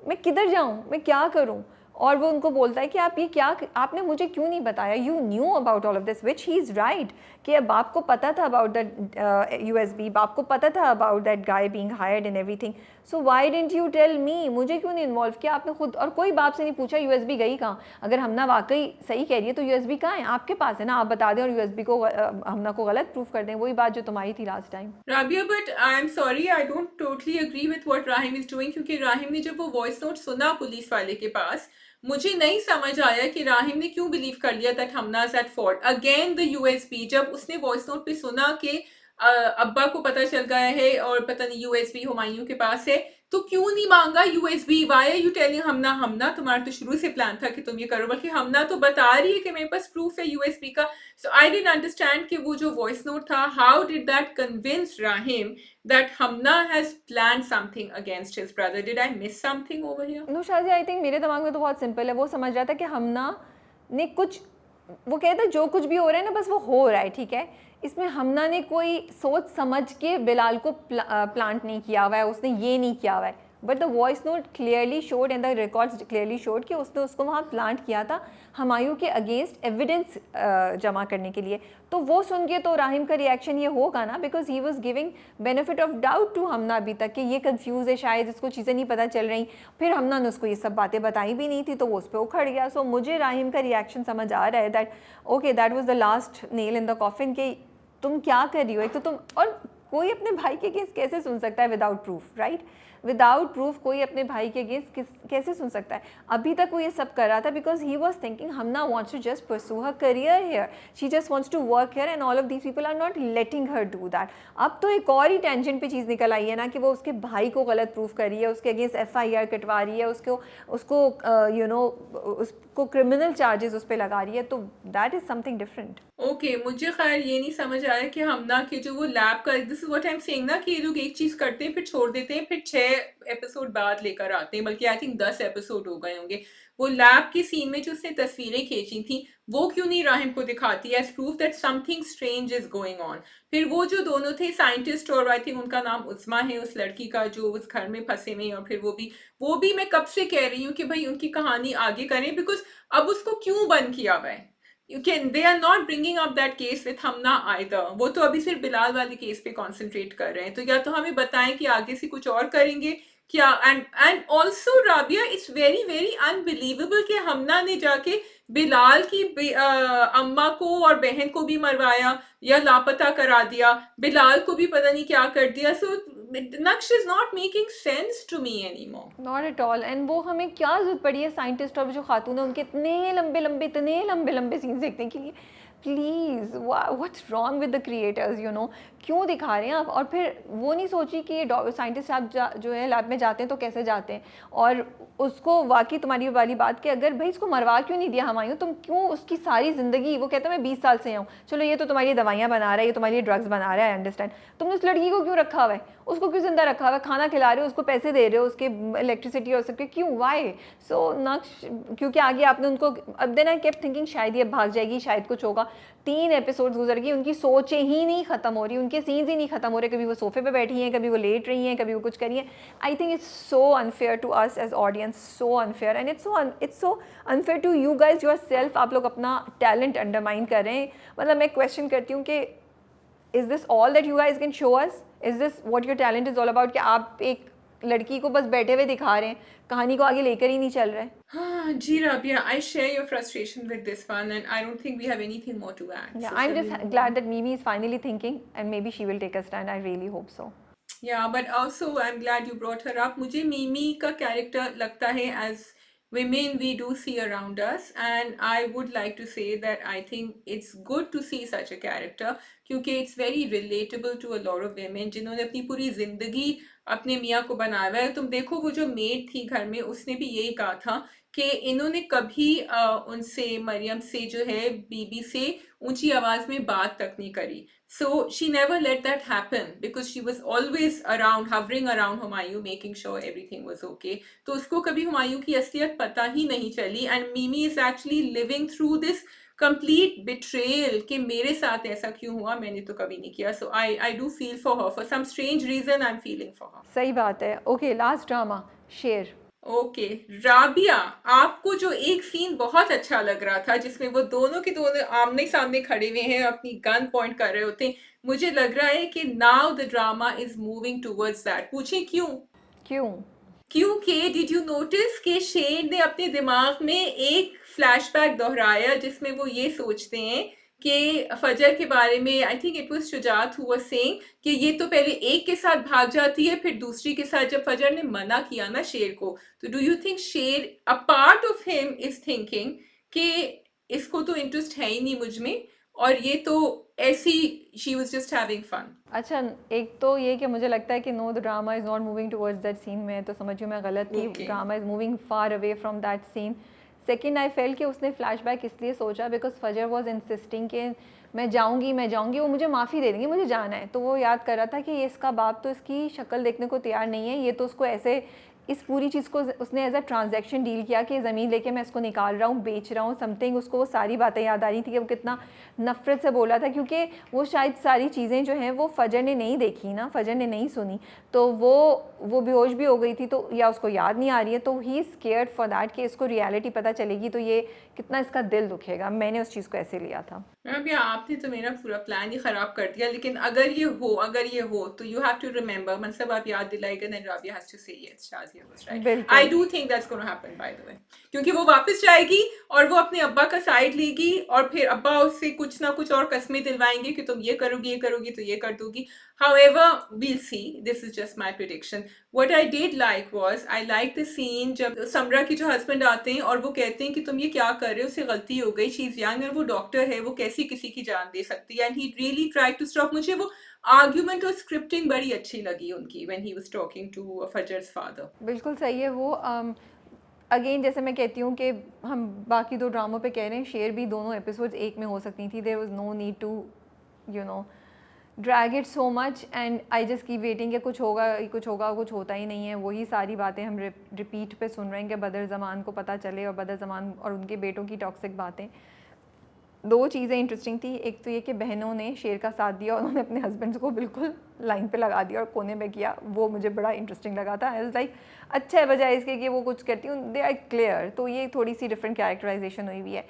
मैं किधर जाऊँ, मैं क्या करूँ। और वो उनको बोलता है कि आप ये क्या, आपने मुझे क्यों नहीं बताया, you knew about all of this, which he is right, कि अब बाप को पता था अबाउट दैट USB, बाप को पता था about that guy being hired and everything, so why didn't you tell me, मुझे क्यों नहीं इन्वॉल्व किया आपने खुद। और कोई बाप से नहीं पूछा USB गई कहाँ। अगर हमना वाकई सही कह रही है तो USB कहाँ है, आपके पास है ना, आप बता दें और USB को हमना को गलत प्रूफ कर दें। वही बात जो तुम्हारी थी last time. Rabia, but I am sorry, I don't totally agree with what Rahim is doing, क्योंकि राहिम ने जब वो वॉइस नोट सुना पुलिस वाले के पास, मुझे नहीं समझ आया कि राहिम ने क्यों बिलीव कर लिया that Hamna is at fault. Again the USB, जब उसने वॉइस नोट पे सुना कि अब्बा को पता चल गया है और पता नहीं USB हुमायूं के पास है, तो क्यों नहीं मांगा USB? Why are you telling Hamna? Hamna तुम्हारा तो शुरू से प्लान था कि तुम ये करो, बल्कि हमना तो बता रही है कि मेरे पास प्रूफ है USB का। सो आई डिडंट अंडरस्टैंड कि वो जो वॉइस नोट था, how did that convince Rahim that Hamna has planned something against his brother? Did I miss something over here? Naushad ji, I think मेरे दिमाग में तो बहुत सिंपल है। वो समझ रहा था कि हमना ने कुछ, वो कहता है जो कुछ भी हो रहा है ना बस वो हो रहा है, ठीक है। इसमें हमना ने कोई सोच समझ के बिलाल को प्लांट नहीं किया हुआ है, उसने ये नहीं किया हुआ है। But the voice note clearly showed and the records clearly showed कि उसने उसको वहाँ प्लांट किया था हमायूं के अगेंस्ट एविडेंस जमा करने के लिए। तो वो सुन के तो राहिम का रिएक्शन ये होगा ना, because he was giving benefit of doubt to Hamna अभी तक कि ये कंफ्यूज है शायद, इसको चीज़ें नहीं पता चल रही। फिर हमना ने उसको ये सब बातें बताई भी नहीं थी तो वो उस पर उखड़ गया। सो मुझे राहिम का रिएक्शन समझ आ रहा है that okay that was the last nail in the coffin, कि तुम क्या कर रही हो। एक तो तुम, और कोई अपने भाई के केस कैसे सुन सकता है without proof, right. Without proof कोई अपने भाई के अगेंस्ट कैसे सुन सकता है। अभी तक वो ये सब कर रहा था because he was thinking Hamna wants to just pursue her career here, she just wants to work here and all of these people are not letting her do that. अब तो एक और ही टेंशन पे चीज़ निकल आई है ना कि वो उसके भाई को गलत प्रूफ कर रही है, उसके अगेंस्ट FIR कटवा रही है, उसको यू नो उसको क्रिमिनल चार्जेस उस पर लगा रही है। तो that is something different. Okay, मुझे खैर ये नहीं समझ आया कि हमना के जो वो लैब का, this is what I am saying ना, कि ये लोग एक चीज करते हैं फिर छोड़ देते हैं, फिर 6 एपिसोड बाद लेकर आते हैं, बल्कि आई थिंक 10 एपिसोड हो गए होंगे। वो लैब की सीन में जो उसने तस्वीरें खींची थी वो क्यों नहीं राहिम को दिखाती as proof that something strange is going on. फिर वो जो दोनों थे साइंटिस्ट, और आई थिंक उनका नाम उस्मा है उस लड़की का जो उस घर में फंसे हुए, और फिर वो भी मैं कब से कह रही हूँ कि भाई उनकी कहानी आगे करें, बिकॉज अब उसको क्यों बंद किया हुआ है। they are not bringing up that case with Hamna either। वो तो अभी सिर्फ बिलाल वाले केस पे concentrate कर रहे हैं। तो या तो हमें बताएं कि आगे से कुछ और करेंगे क्या। and also Rabia, it's very very unbelievable कि हमना ने जाके बिलाल की अम्मा को और बहन को भी मरवाया या लापता करा दिया, बिलाल को भी पता नहीं क्या कर दिया। So Naqsh is not making sense to me anymore, not at all. And वो हमें क्या जरूरत पड़ी है साइंटिस्ट और जो खातून है उनके इतने लंबे लंबे सीन्स देखने के लिए। Please what's wrong with the creators, you know, क्यों दिखा रहे हैं आप? और फिर वो नहीं सोची कि ये साइंटिस्ट साहब जो है लैब में जाते हैं तो कैसे जाते हैं, और उसको वाकई तुम्हारी वाली बात कि अगर भाई इसको मरवा क्यों नहीं दिया हुमायूं, तुम क्यों उसकी सारी ज़िंदगी, वो कहता है मैं 20 साल से हूँ, चलो ये तो तुम्हारी दवाइयाँ बना रहा है, ये तुम्हारे लिए ड्रग्स बना रहा है, आई अंडरस्टैंड, तुमने उस लड़की को क्यों रखा हुआ है, उसको क्यों जिंदा रखा हुआ है, खाना खिला रहे हो, उसको पैसे दे रहे हो, उसके इलेक्ट्रिसिटी और सबके क्यों, वाई? सो नक्श, क्योंकि आगे आपने उनको, अब देन आई केप्ट थिंकिंग शायद ये भाग जाएगी, शायद कुछ होगा। 3 एपिसोड्स गुजर गई, उनकी सोचें ही नहीं ख़त्म हो रही, उनके सीन्स ही नहीं ख़त्म हो रहे, कभी वो सोफे पे बैठी हैं, कभी वो लेट रही हैं, कभी वो कुछ कर रही हैं। I think it's so unfair to us as audience, so unfair, and it's so unfair to you guys yourself. आप लोग अपना टैलेंट अंडरमाइन कर रहे हैं। मतलब मैं क्वेश्चन करती हूँ कि is this all that you guys can show us? Is this what your talent is all about, कि आप एक लड़की को बस बैठे हुए दिखा रहे हैं, कहानी को आगे लेकर ही नहीं चल रहे? हाँ जी Rabia, I share your frustration with this one, and I don't think we have anything more to add. Yeah, So I'm shall just we move glad on? that Mimi is finally thinking, and maybe she will take a stand. I really hope so. Yeah, but also I'm glad you brought her up. मुझे Mimi का character लगता है as women we do see around us, and I would like to say that I think it's good to see such a character क्योंकि it's very relatable to a lot of women जिन्होंने अपनी पूरी जिंदगी अपने मियाँ को बनाया हुआ है। तुम देखो वो जो मेड थी घर में, उसने भी यही कहा था कि इन्होंने कभी उनसे, मरियम से जो है, बीबी से ऊंची आवाज में बात तक नहीं करी। So she never let that happen because she was always around, hovering around Humayun, making sure everything was okay. तो उसको कभी हुमायूं की असलियत पता ही नहीं चली, and Mimi is actually living through this complete betrayal कि मेरे साथ ऐसा क्यों हुआ, मैंने तो कभी नहीं किया. So I do feel for her. For some strange reason, I'm feeling for her. सही बात है। ओके, लास्ट ड्रामा, शेर। ओके राबिया, आपको जो एक सीन बहुत अच्छा लग रहा था जिसमें वो दोनों के दोनों आमने सामने खड़े हुए हैं, अपनी गन पॉइंट कर रहे होते हैं, मुझे लग रहा है कि now the drama is moving towards that. पूछें क्यों? क्यों? क्योंकि डिड यू नोटिस कि शेर ने अपने दिमाग में एक फ्लैशबैक दोहराया जिसमें वो ये सोचते हैं कि फजर के बारे में, I think it was Shujaat who was saying कि ये तो पहले एक के साथ भाग जाती है फिर दूसरी के साथ, जब फजर ने मना किया ना शेर को, तो डू यू थिंक शेर, a part of him is thinking कि इसको तो इंटरेस्ट है ही नहीं मुझ में, और ये तो ऐसी, she was just having fun. अच्छा, एक तो ये कि मुझे लगता है कि no, the drama is not moving towards that scene, में तो समझियो मैं गलत थी, Okay. Drama is moving far away from that scene. Second, I feel कि उसने फ्लैशबैक इसलिए सोचा बिकॉज फजर वॉज इंसिस्टिंग कि मैं जाऊंगी, वो मुझे माफ़ी दे देंगे, मुझे जाना है। तो वो याद कर रहा था कि ये इसका बाप तो इसकी शक्ल देखने को तैयार नहीं है, ये तो उसको ऐसे, इस पूरी चीज़ को उसने एज अ ट्रांजैक्शन डील किया कि ज़मीन लेके मैं इसको निकाल रहा हूँ, बेच रहा हूँ, समथिंग। उसको वो सारी बातें याद आ रही थी कि वो कितना नफ़रत से बोला था, क्योंकि वो शायद सारी चीज़ें जो हैं वो फजर ने नहीं देखी ना, फजर ने नहीं सुनी, तो वो बेहोश भी हो गई थी, तो या उसको याद नहीं आ रही है, तो he is scared for that कि इसको रियलिटी पता चलेगी तो ये कितना इसका दिल दुखेगा। मैंने उस चीज़ को ऐसे लिया था। अभी आपने तो मेरा पूरा प्लान ही खराब कर दिया, लेकिन अगर ये हो तो यू हैव टू रिमेंबर, मतलब आप याद दिलाएगा, देन राबिया हैज टू से यस, शाज़िया वाज राइट। बिल्कुल। I do think that's gonna happen by the वे, क्योंकि वो वापस जाएगी और वो अपने अब्बा का साइड लेगी और फिर अब्बा उससे कुछ ना कुछ और कस्में दिलवाएंगे कि तुम ये करोगी तो ये कर दोगी। However, we'll see. This is just my prediction. What I did like was, I liked the scene जब समरा के जो हस्बैंड आते हैं और वो कहते हैं कि तुम ये क्या कर रहे हो, उससे गलती हो गई, शी इज यंग, और वो डॉक्टर है, वो कैसी किसी की जान दे सकती है, and he really tried to stop. मुझे वो आर्ग्यूमेंट और स्क्रिप्टिंग बड़ी अच्छी लगी उनकी when he was talking to Fajar's father. बिल्कुल सही है वो। अगेन जैसे मैं कहती हूँ कि हम बाकी 2 ड्रामों पे कह रहे हैं, शेर भी दोनों एपिसोड्स एक में हो सकती थी। There was no need to you know drag it so much, and I just keep waiting कि कुछ होगा, कुछ होता ही नहीं है। वही सारी बातें हम रिपीट पे सुन रहे हैं कि बदर ज़मान को पता चले, और बदर ज़मान और उनके बेटों की टॉक्सिक बातें। 2 चीज़ें इंटरेस्टिंग थी, एक तो ये कि बहनों ने शेर का साथ दिया, उन्होंने अपने हस्बैंड्स को बिल्कुल लाइन पे लगा दिया और कोने में किया, वो मुझे बड़ा इंटरेस्टिंग लगा था। आई वाज लाइक अच्छा है, बजाय इसके कि वो कुछ कहती हूँ, दे आर क्लियर। तो ये थोड़ी सी डिफरेंट कैरेक्टराइजेशन हुई है।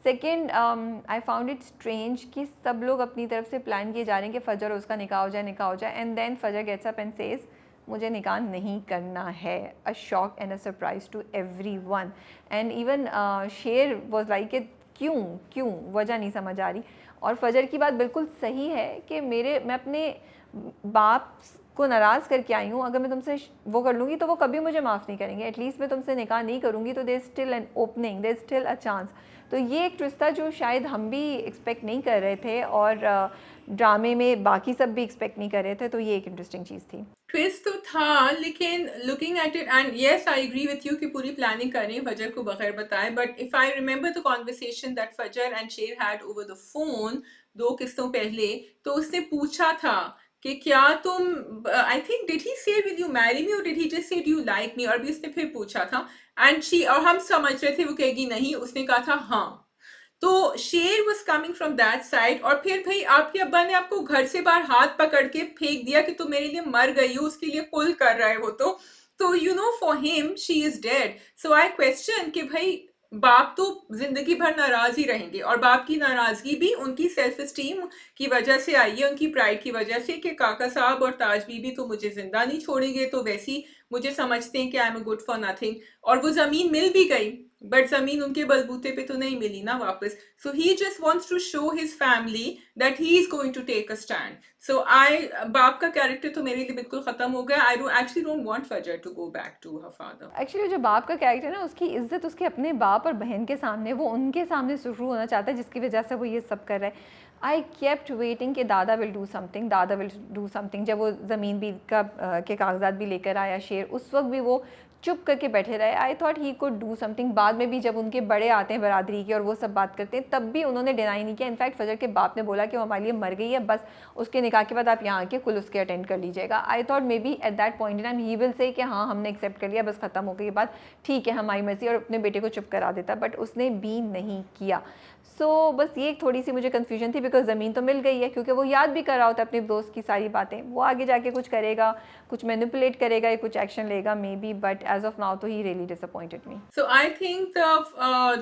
Second, I found it strange कि सब लोग अपनी तरफ से प्लान किए जा रहे हैं कि फजर उसका निकाह हो जाए, and then Fajar gets up and says मुझे निकाह नहीं करना है। A shock and a surprise to everyone, and even Sher was like क्यों वजह नहीं समझ आ रही। और फजर की बात बिल्कुल सही है कि मैं अपने बाप को नाराज़ करके आई हूँ, अगर मैं तुमसे वो कर लूँगी तो वो कभी मुझे माफ़ नहीं करेंगे। एटलीस्ट मैं तुमसे निकाह नहीं करूँगी तो there is still an opening, there is still a chance. तो ये एक ट्विस्ट था जो शायद हम भी एक्सपेक्ट नहीं कर रहे थे, और ड्रामे में बाकी सब भी एक्सपेक्ट नहीं कर रहे थे, तो ये एक इंटरेस्टिंग चीज़ थी। ट्विस्ट तो था, लेकिन looking at it, and yes I agree with you कि पूरी प्लानिंग करनी है फजर को बगैर बताए, but if I remember the conversation that Fajar and Sher had over the phone 2 किस्तों पहले, तो उसने पूछा था कि क्या तुम, आई थिंक डिड ही से विल यू मैरी मी और did he just say do you like me, और भी उसने फिर पूछा था, एंड शी, और हम समझ रहे थे वो कहेगी नहीं, उसने कहा था हाँ। तो शेर was coming from that side, और फिर भाई आपके अब्बा ने आपको घर से बाहर हाथ पकड़ के फेंक दिया कि तुम मेरे लिए मर गई हो, उसके लिए पुल कर रहे हो, तो you know for him she is dead. So I question कि भाई बाप तो जिंदगी भर नाराज ही रहेंगे, और बाप की नाराजगी भी उनकी सेल्फ एस्टीम की वजह से आई है, उनकी प्राइड की वजह से, कि काका साहब और ताज बीबी तो मुझे जिंदा नहीं छोड़ेंगे, तो वैसी मुझे समझते हैं कि I am a good for nothing. और वो जमीन मिल भी गई, बट जमीन उनके बलबूते पे तो नहीं मिली ना वापस। So he just wants to show his family that he is going to take a stand. So I, बाप का कैरेक्टर तो मेरे लिए बिल्कुल खत्म हो गया। I don't actually don't want Fajar to go back to her father. Actually जो बाप का कैरेक्टर है ना, उसकी इज्जत उसके अपने बाप और बहन के सामने, वो उनके सामने शुरू होना चाहता है, जिसकी वजह से वो ये सब कर रहा है। आई केप्ट वेटिंग कि दादा विल डू समथिंग, दादा विल डू समथिंग। जब वो ज़मीन भी का के कागजात भी लेकर आया शेर, उस वक्त भी वो चुप करके बैठे रहे। I thought he could do something. बाद में भी जब उनके बड़े आते हैं बरादरी के और वो सब बात करते हैं, तब भी उन्होंने डिनाई नहीं किया। इनफैक्ट फजर के बाप ने बोला कि वो हमारे लिए मर गई है, बस उसके निकाह के बाद आप यहाँ आके कुल उसके अटेंड कर लीजिएगा। I thought may be at that point in time he will say कि हाँ हमने एक्सेप्ट कर लिया, बस ख़त्म हो गई बात, ठीक है हमारी मर्जी, और अपने बेटे को चुप करा देता, बट उसने भी नहीं किया। सो बस ये एक थोड़ी सी मुझे कन्फ्यूजन थी, बिकॉज ज़मीन तो मिल गई है, क्योंकि वो याद भी कर रहा होता है अपने दोस्त की सारी बातें। वो आगे जाके कुछ करेगा, कुछ मैनिपुलेट करेगा या कुछ एक्शन लेगा maybe, but as of now तो he really disappointed me. So I think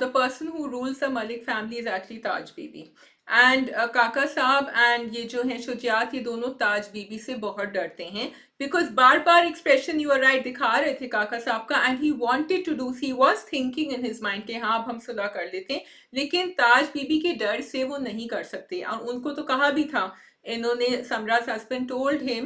the person who rules the Malik family is actually Taj Bibi. And काका साहब एंड ये जो है शुजात, ये दोनों ताज बीबी से बहुत डरते हैं, बिकॉज बार बार एक्सप्रेशन, यू आर राइट, दिखा रहे थे काका साहब का, and he wanted to do, he was thinking in his mind कि हाँ अब हम सुलह कर लेते हैं, लेकिन ताज बीबी के डर से वो नहीं कर सकते। और उनको तो कहा भी था इन्होंने, Samraj husband told him,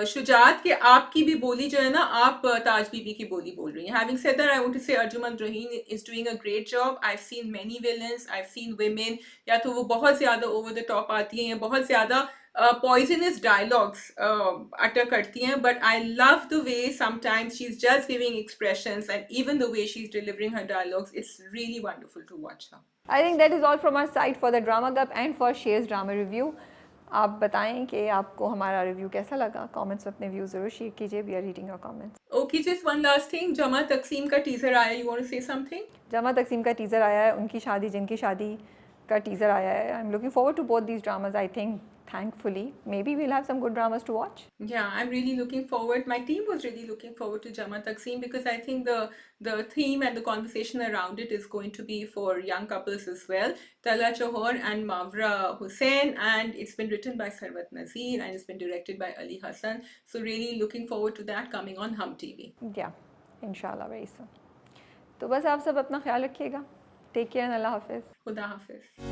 Shujaat, कि आपकी भी बोली जो है ना, आप ताज बीबी की बोली बोल रही हैं। Having said that, I want to say Arjuman Raheen is doing a great job. I've seen many villains, I've seen women, या तो वो बहुत ज़्यादा over the top आती हैं, या बहुत ज़्यादा poisonous dialogues utter करती हैं, but I love the way sometimes she's just giving expressions, and even the way she's delivering her dialogues, it's really wonderful to watch her. I think that is all from our side for the drama club and for shares drama review. आप बताएं कि आपको हमारा review कैसा लगा, comments में अपने views ज़रूर शेयर कीजिए। We are reading your comments. Okay, just one last thing. Jama Takseem का teaser आया. You want to say something? जमा तकसीम का टीज़र आया है, उनकी शादी जिनकी शादी का टीज़र आया है। I am looking forward to both these dramas. आई थिंक thankfully maybe we'll have some good dramas to watch. Yeah, I'm really looking forward. My team was really looking forward to Jama Takseem, because I think the theme and the conversation around it is going to be for young couples as well. Tala Johor and Mavra Hussain, and it's been written by Sarwat Nazir and it's been directed by Ali Hassan. So really looking forward to that coming on Hum TV. Yeah, inshallah very soon. तो बस आप सब अपना ख्याल रखिएगा। Take care, अल्लाह हाफिज़। Khuda Hafiz.